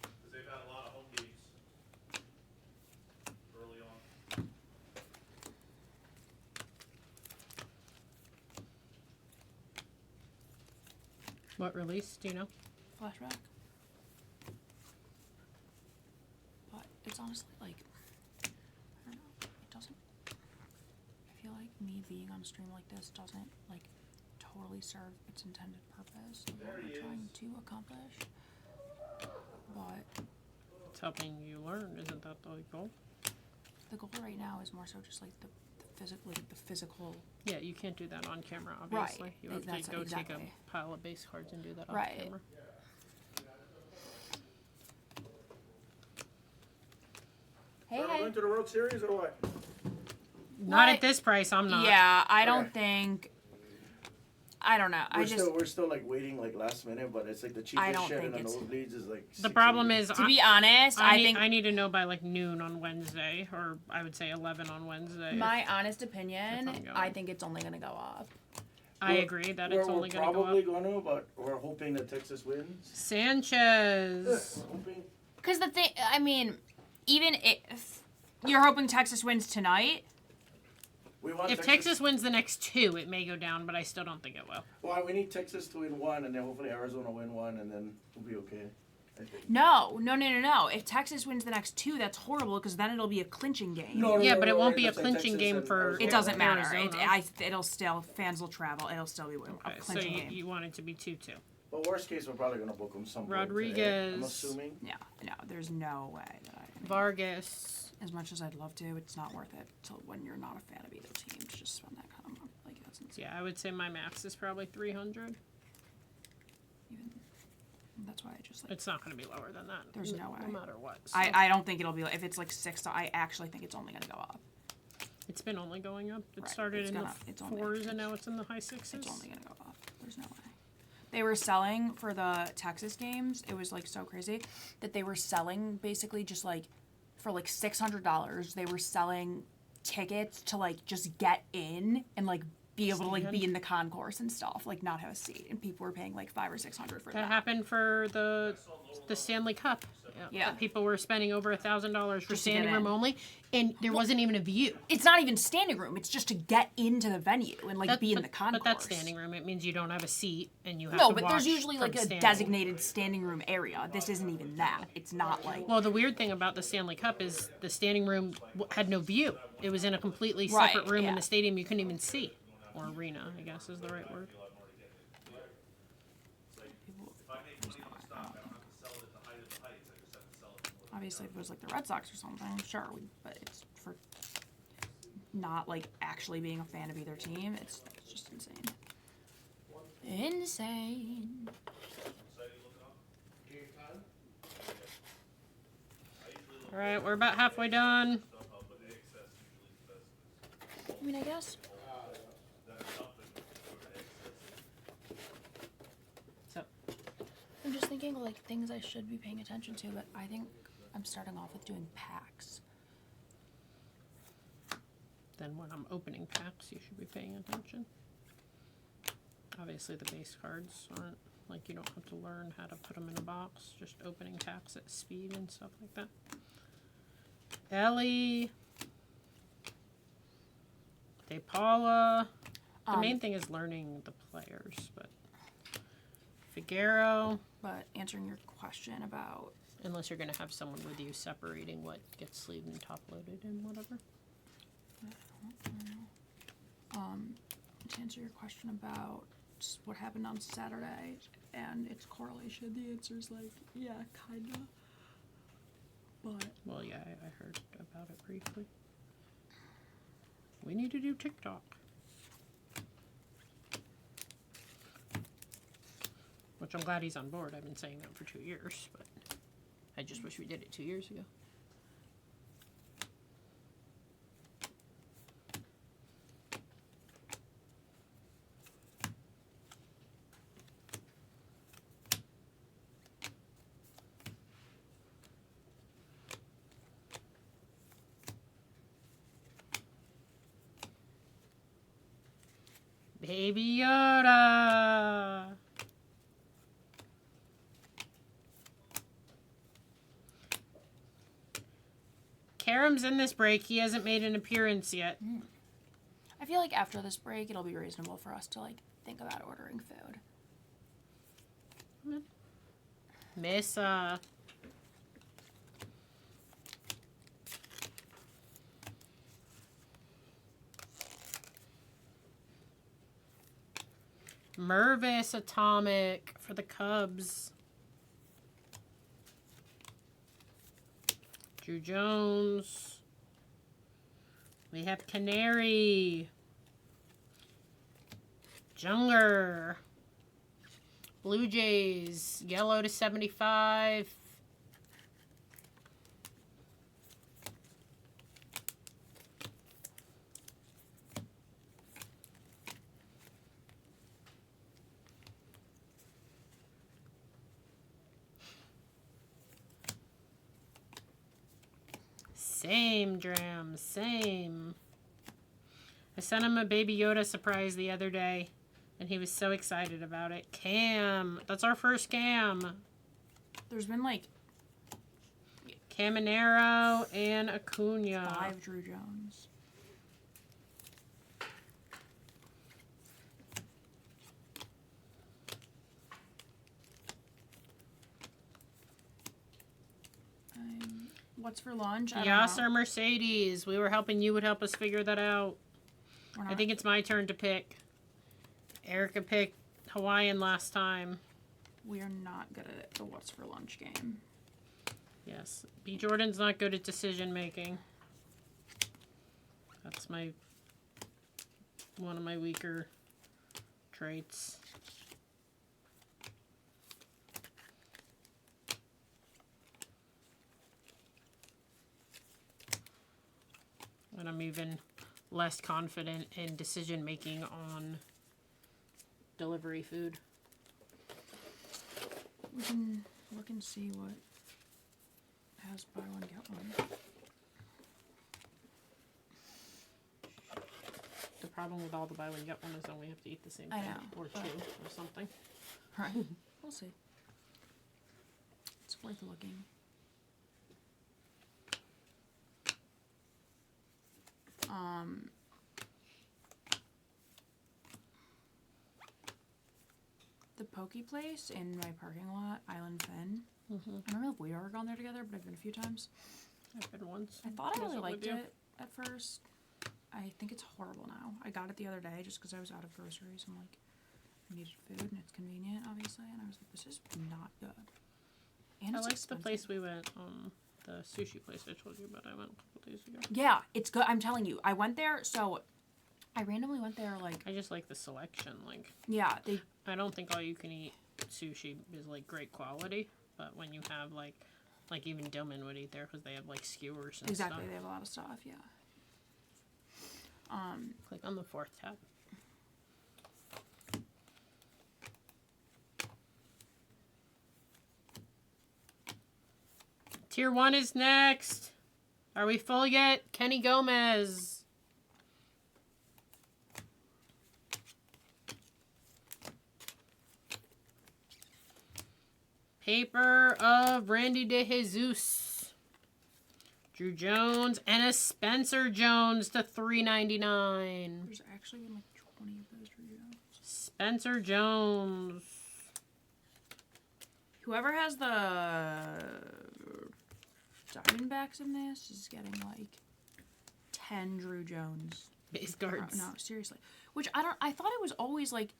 Because they've had a lot of home games early on. What release? Do you know? Flashback. But it's honestly like, I don't know, it doesn't, I feel like me being on a stream like this doesn't like totally serve its intended purpose of what we're trying to accomplish. But It's helping you learn. Isn't that the goal? the goal right now is more so just like the physical. Yeah, you can't do that on camera, obviously. Right. You have That's to go take exactly. a pile of base cards and do that on Right. camera. Hey, Are we going to the World Series or what? Not What? at this price, I'm not. Yeah, I don't Okay. think. I don't know. We're still like waiting like last minute, but it's like the I cheapest don't shit think in the it's- nosebleeds is like. The problem $6.80. is, to be honest, I think I need to know by like noon on Wednesday, or I would say 11 on Wednesday. my honest opinion, if I'm going. I think it's only gonna go up. I We're- agree that it's only We're going to go probably up. going to, but we're hoping that Texas wins. Sanchez. Hoping. Because the thing, I mean, even if you're hoping Texas wins tonight, We want If Texas wins the next 2, it may go down, but I still don't think it will. Well, we need Texas to win one, and then hopefully Arizona win one, and then we'll be okay. I think. no. If Texas wins the next 2, that's horrible because then it'll be a clinching game. Yeah, but it won't be a Just like clinching Texas game and for- Arizona. It doesn't matter. Arizona. It'll still, fans will travel. It'll still be a Okay, so clinching game. you want it to be 2-2. But worst case, we're probably gonna book them some point today, Rodriguez. I'm assuming. Yeah, no, there's no way that Vargas. as much as I'd love to, it's not worth it till when you're not a fan of either team to just spend that kind of money. Like, that's insane. Yeah, I would say my max is probably 300. Even, That's why I just like. It's not going to be lower than that. There's no way. No matter what. So. I don't think it'll be. If it's like 6, I actually think it's only gonna go up. It's been only going up. It Right, started it's in gonna- the it's only- 4s and now it's in the high 6s. It's only gonna go up. There's no way. They were selling for the Texas games. It was like so crazy that they were selling basically just like for like $600. They were selling tickets to like just get in and like be able to like be in the concourse and stuff, like not have a seat, and people were paying like $500 or $600 for That that. happened for the Stanley Cup. Yeah. People were spending over $1,000 for Just to get standing room in. only, and there wasn't even a view. It's not even standing room. It's just to get into the venue and like be in the concourse. But that's standing room. It means you don't have a seat and you have No, to but watch there's usually from like a standing. designated standing room area. This isn't even that. It's not like Well, the weird thing about the Stanley Cup is the standing room had no view. It was in a completely Right, separate room in yeah. the stadium you couldn't even see. Or arena, I guess is the right word. obviously if it was like the Red Sox or something, sure, but it's for not like actually being a fan of either team. It's just insane. Insane. All right, we're about halfway done. I mean, I guess. So, I'm just thinking like things I should be paying attention to, but I think I'm starting off with doing packs. then when I'm opening packs, you should be paying attention. Obviously, the base cards aren't like you don't have to learn how to put them in a box. Just opening packs at speed and stuff like that. Ellie, De Paula. The main thing is learning the players, but Figueroa. But answering your question about Unless you're going to have someone with you separating what gets sleeved and top loaded and whatever. to answer your question about what happened on Saturday and its correlation, the answer is like, yeah, kinda. But Well, yeah, I heard about it briefly. We need to do TikTok. Which I'm glad he's on board. I've been saying that for 2 years, but I just wish we did it 2 years ago. Baby Yoda! Karam's in this break. He hasn't made an appearance yet. I feel like after this break, it'll be reasonable for us to like think about ordering food. Miss, Mervis Atomic for the Cubs. Drew Jones. We have Canary. Junger. Blue Jays. Yellow to 75. Same, Dram, same. I sent him a Baby Yoda surprise the other day, and he was so excited about it. Cam, that's our first Cam. There's been like Caminero and Acuna. 5 Drew Jones. What's for lunch? I don't Yas know. or Mercedes. We were hoping you would help us figure that out. We're I not- think it's my turn to pick. Erica picked Hawaiian last time. we are not good at the what's for lunch game. Yes. B. Jordan's not good at decision making. That's one of my weaker traits. and I'm even less confident in decision making on delivery food. We can look and see what has buy one get one. The problem with all the buy one get one is then we have to eat the same I thing, know, or but- two, or something. Right. We'll see. It's worth looking. The Pokey place in my parking lot, Island Fen. I don't know if we've ever gone there together, but I've been a few times. I've been once. I thought I really Visit with liked you. it at first. I think it's horrible now. I got it the other day just because I was out of groceries. I'm like, I needed food and it's convenient, obviously. And I was like, this is not good. And I it's liked the expensive. place we went, the sushi place I told you about. I went a couple days ago. Yeah, it's good. I'm telling you. I went there, so I randomly went there, like, I just like the selection. Like, yeah, they, I don't think all you can eat sushi is like great quality, but when you have like even Bowman would eat there because they have like skewers and exactly, stuff. they have a lot of stuff, yeah. Click on the 4th tab. Tier 1 is next. Are we full yet? Kenny Gomez. Paper of Randy DeJesus. Drew Jones and a Spencer Jones to $3.99. There's actually been like 20 of those reviews. Spencer Jones. Whoever has the Diamondbacks in this is getting like 10 Drew Jones. Base cards. No, seriously. Which I thought it was always like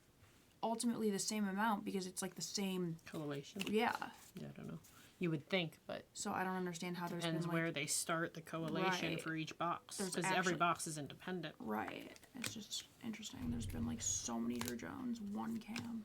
ultimately the same amount because it's like the same. Collation. Yeah. Yeah, I don't know. You would think, but So I don't understand how there's depends been where like, they start the collation Right. for each box. There's Because every actually- box is independent. right. It's just interesting. There's been like so many Drew Jones, one cam.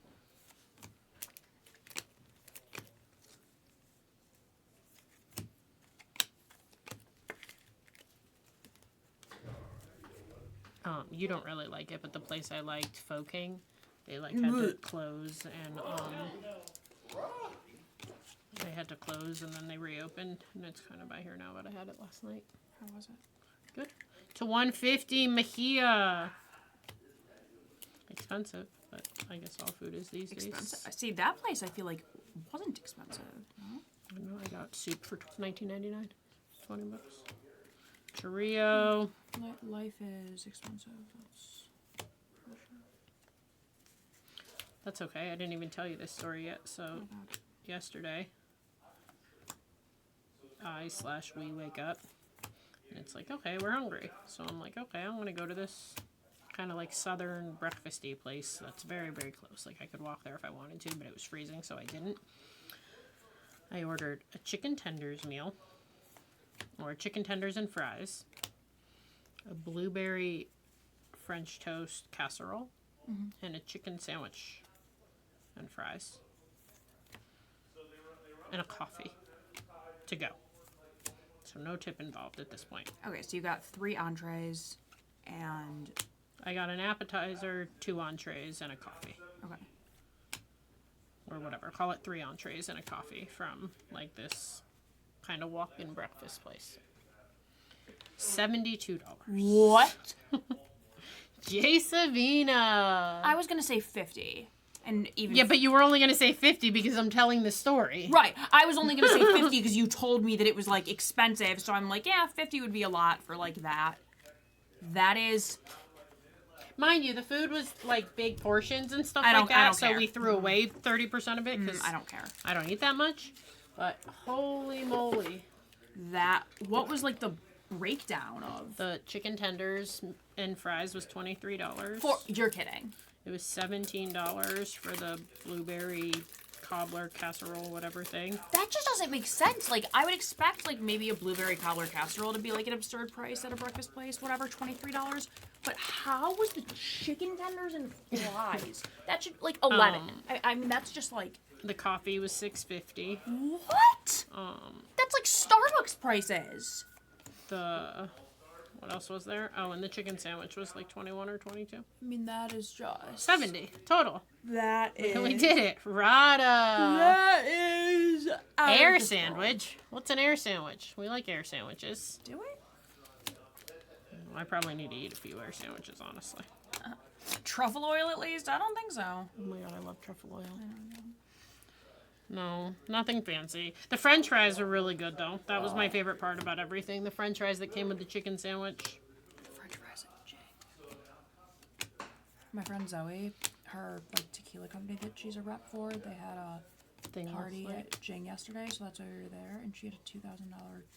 You don't really like it, but the place I liked, Foking, they like had to Bleh. close and they had to close and then they reopened and it's kind of by here now, but I had it last night. How was it? Good. To 150 Mejia. Expensive, but I guess all food is these Expensive. days. See, that place I feel like wasn't expensive. No? I know I got soup for $19.99. $20. Chorrillo. Life is expensive. That's for sure. That's okay. I didn't even tell you this story yet. So Not bad. yesterday, we wake up and it's like, okay, we're hungry. So I'm like, okay, I'm gonna go to this kind of like southern breakfasty place that's very, very close. Like I could walk there if I wanted to, but it was freezing, so I didn't. I ordered a chicken tenders meal, or chicken tenders and fries, a blueberry French toast casserole, and a chicken sandwich and fries, and a coffee to go. So no tip involved at this point. Okay, so you got 3 entrees and I got an appetizer, 2 entrees, and a coffee. okay. Or whatever. Call it 3 entrees and a coffee from like this kind of walk-in breakfast place. $72. What? Jay Savina. I was gonna say 50, and even Yeah, but you were only going to say 50 because I'm telling the story. right. I was only gonna say 50 because you told me that it was like expensive, so I'm like, yeah, 50 would be a lot for like that. That is. Mind you, the food was like big portions and stuff I like don't that, so care. we threw away 30% of it because I don't care. I don't eat that much. But holy moly. That. What was like the breakdown of? The chicken tenders and fries was $23. You're kidding. It was $17 for the blueberry cobbler casserole, whatever thing. That just doesn't make sense. Like, I would expect, like, maybe a blueberry cobbler casserole to be, like, an absurd price at a breakfast place, whatever, $23. But how was the chicken tenders and fries? That should, like, 11. I mean, that's just, like... The coffee was $6.50. What? That's, like, Starbucks prices. The What else was there? Oh, and the chicken sandwich was like 21 or 22. I mean, that is just 70 total. That is. We did it. Rada. That is out of Air this sandwich. What's an air sandwich? We like air sandwiches. world. Do we? I probably need to eat a few air sandwiches, honestly. Truffle oil, at least? I don't think so. Oh my god, I love truffle oil. No, nothing fancy. The french fries were really good, though. That was my favorite part about everything. The french fries that came with the chicken sandwich. French fries at Jing. My friend Zoe, her like tequila company that she's a rep for, they had a Thing party last night. at Jing yesterday, so that's why we were there, and she had a $2,000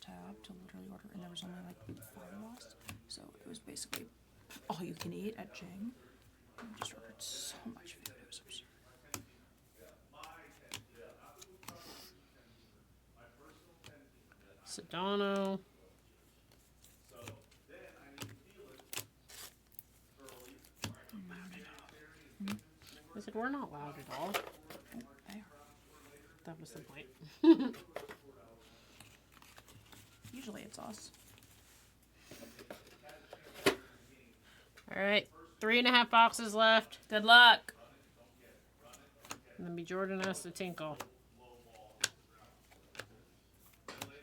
tab to literally order, and there was only like 5 of us, so it was basically all you can eat at Jing. And we just ordered so much food, it was absurd. Sedano. I said, we're not loud at all. They are. That was the point. Usually it's us. All right, 3.5 boxes left. Good luck. And then B. Jordan has to tinkle.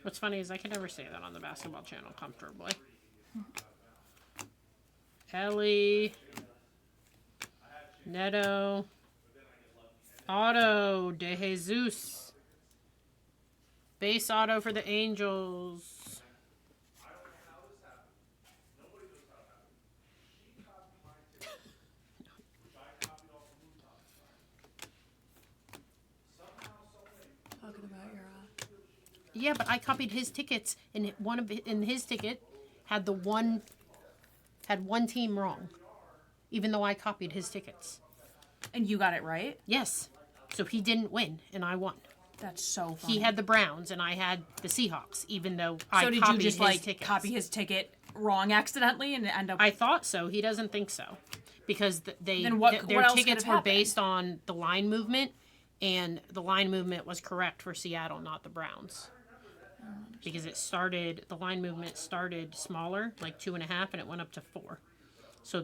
What's funny is I can never say that on the basketball channel comfortably. Ellie. Neto. Auto de Jesus. Base auto for the Angels. Talking about your Yeah, but I copied his tickets, and in his ticket had one team wrong, even though I copied his tickets. and you got it right? Yes, so he didn't win, and I won. That's so funny. He had the Browns, and I had the Seahawks, even though I So did copied you just his like tickets. copy his ticket wrong accidentally and end up? I thought so. He doesn't think so, because Then what their else could tickets have were happened? based on the line movement, and the line movement was correct for Seattle, not the Browns. Because the line movement started smaller, like 2.5, and it went up to 4. So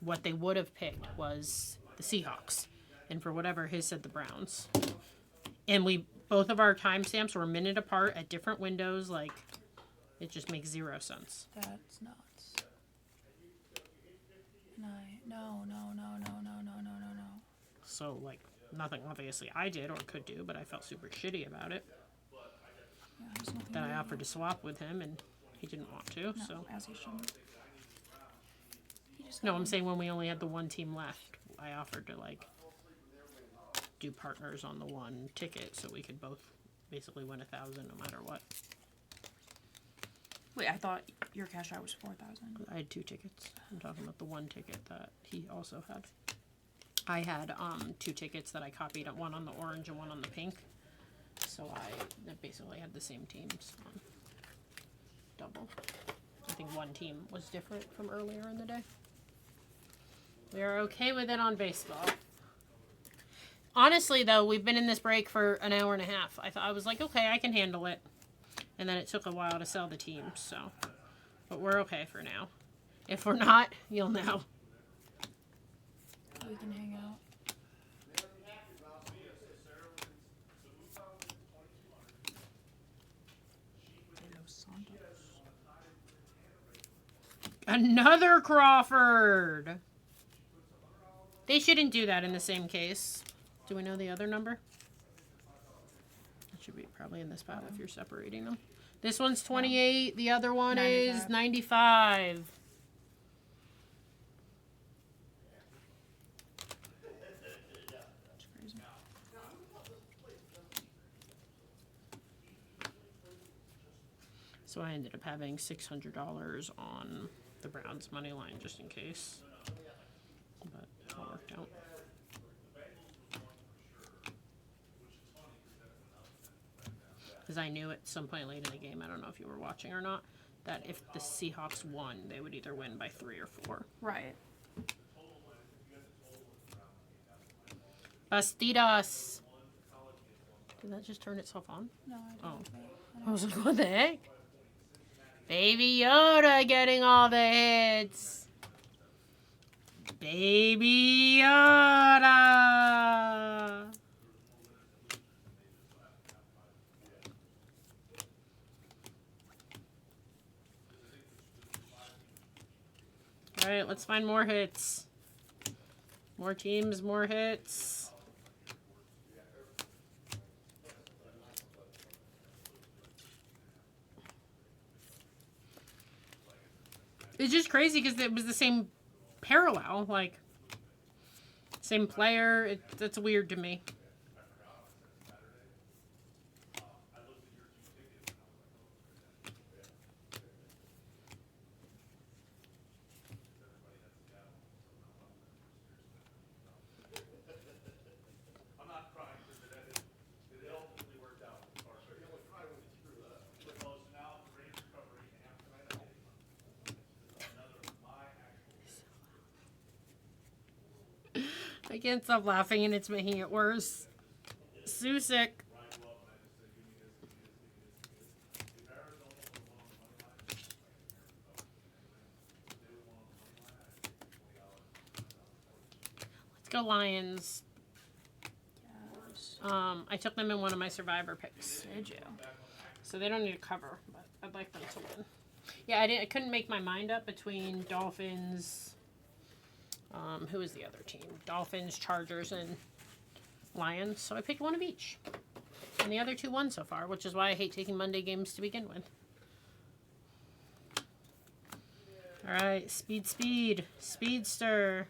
what they would have picked was the Seahawks, and for whatever his said the Browns. And both of our timestamps were a minute apart at different windows. Like, it just makes 0 sense. That's nuts. No. So like nothing obviously I did or could do, but I felt super shitty about it. Yeah, there's nothing Then I wrong. offered to swap with him, and he didn't want to. No, So as he shouldn't. He just no, got I'm saying when we only had the one team left, I offered to like do partners on the one ticket so we could both basically win 1,000 no matter what. Wait, I thought your cash out was 4,000. I had 2 tickets. I'm talking about the one ticket that he also had. I had 2 tickets that I copied, one on the orange and one on the pink. So I basically had the same teams on double. I think one team was different from earlier in the day. We are okay with it on baseball. Honestly, though, we've been in this break for an hour and a half. I was like, okay, I can handle it. And then it took a while to sell the teams, so. But we're okay for now. If we're not, you'll know. We can hang out. Los Santos. Another Crawford! They shouldn't do that in the same case. Do we know the other number? It should be probably in this pile if you're separating them. This one's 28. The other one is 95. It's crazy. So I ended up having $600 on the Browns money line just in case. But it all worked out. Because I knew at some point late in the game, I don't know if you were watching or not, that if the Seahawks won, they would either win by 3 or 4. Right. Bastidas. Did that just turn itself on? No, I don't. Oh. I was like, what the heck? Baby Yoda getting all the hits. Baby Yoda. All right, let's find more hits. More teams, more hits. It's just crazy because it was the same parallel, like same player. That's weird to me. I'm not crying because it ultimately worked out. Sure, you only cry when you screw up. We're close now. The Rangers recovery and tonight I hit another of my actual. I can't stop laughing and it's making it worse. Susick. Let's go Lions. Yes. I took them in one of my Survivor picks. Did you? So they don't need to cover, but I'd like them to win. Yeah, I couldn't make my mind up between Dolphins. Who was the other team? Dolphins, Chargers, and Lions. So I picked one of each. And the other two won so far, which is why I hate taking Monday games to begin with. All right, speed. Speedster.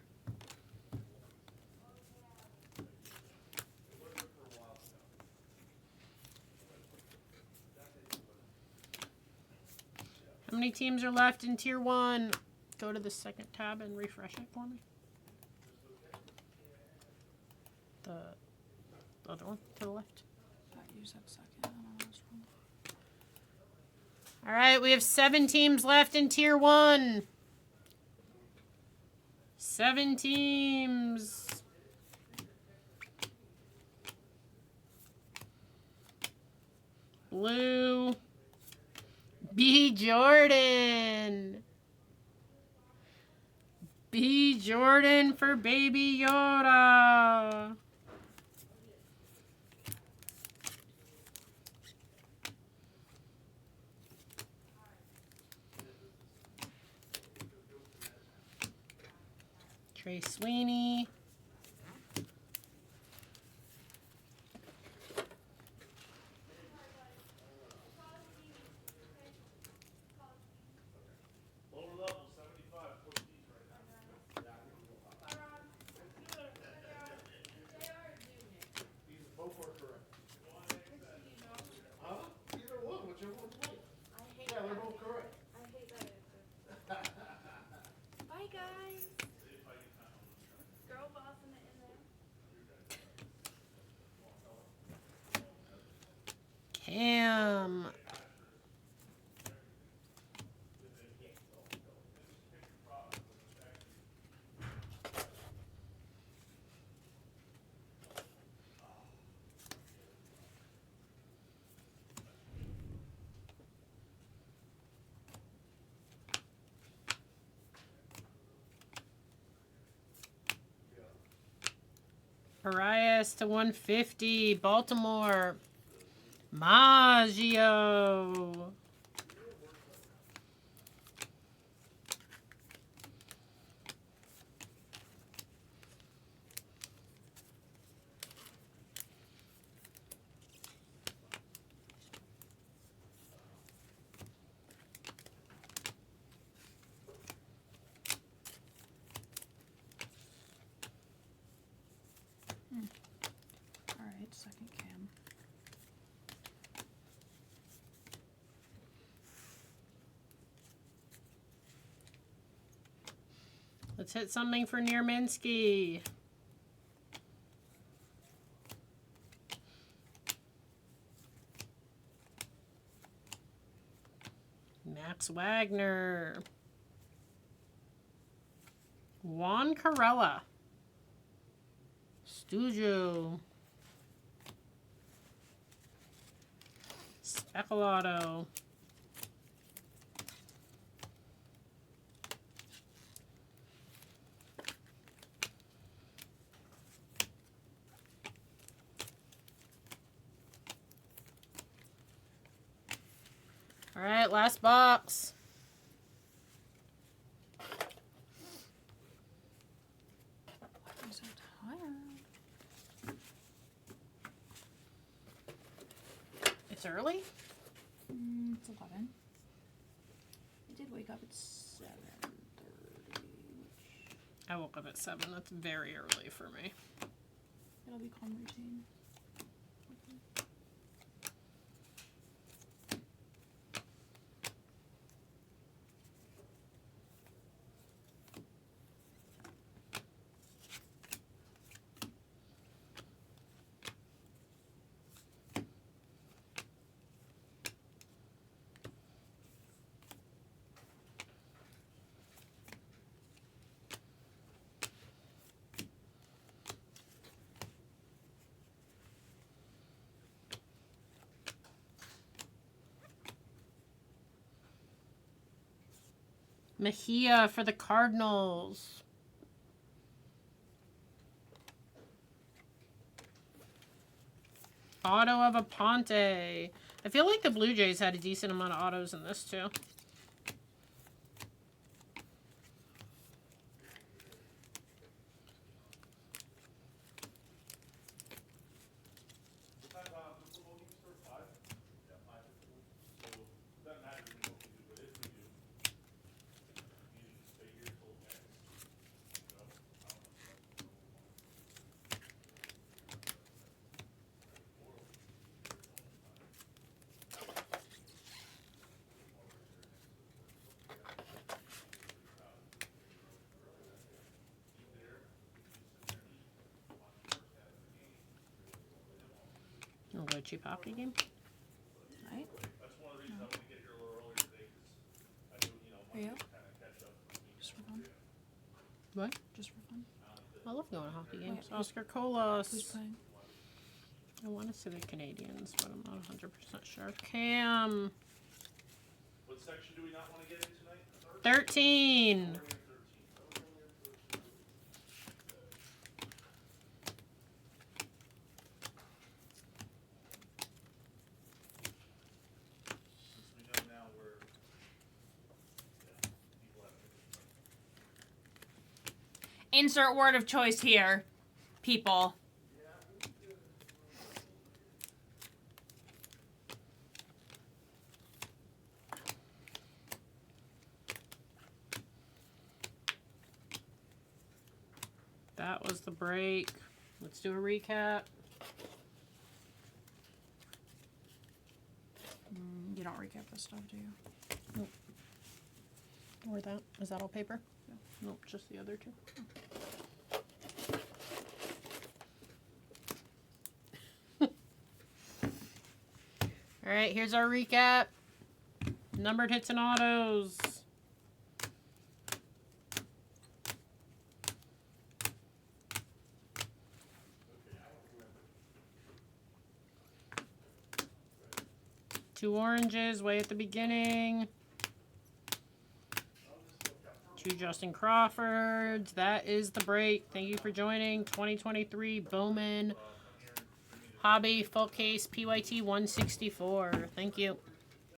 How many teams are left in Tier 1? Go to the second tab and refresh it for me. The other one to the left. Use that second. I don't know what's wrong. All right, we have 7 teams left in Tier 1. 7 teams. Blue. B. Jordan. B. Jordan for Baby Yoda. Trey Sweeney. Lower level, 75, 14 right now. These both are correct. Huh? Either one, whichever one's right. Yeah, they're both correct. Bye, guys. Girl boss in there. Cam. Arias to 150. Baltimore. Maggio. All right, second cam. Let's hit something for Nierminski. Max Wagner. Juan Carella. Stujo. Speculato. All right, last box. I'm so tired. It's early? It's 11. I did wake up at 7:30, which I woke up at 7. That's very early for me. it'll become routine. Mejia for the Cardinals. Auto of Aponte. I feel like the Blue Jays had a decent amount of autos in this too. We'll go cheap hockey game. Right? That's one of the reasons I want to get here a little earlier today, because I knew, Are you? kind of catch up. Just for fun? What? Just for fun? I love going to hockey games. Wait, Oscar Who's Colas. playing? I want to say the Canadians, but I'm not 100% sure. Cam. What section do we not want to get in tonight? 13. Since we know now where, people have to. Insert word of choice here, people. That was the break. Let's do a recap. You don't recap this stuff, do you? Or that. Is that all paper? Yeah. Nope, just the other two. All right, here's our recap. Numbered hits and autos. Two oranges way at the beginning. Two Justin Crawfords. That is the break. Thank you for joining. 2023 Bowman Hobby Full Case PYT 164. Thank you.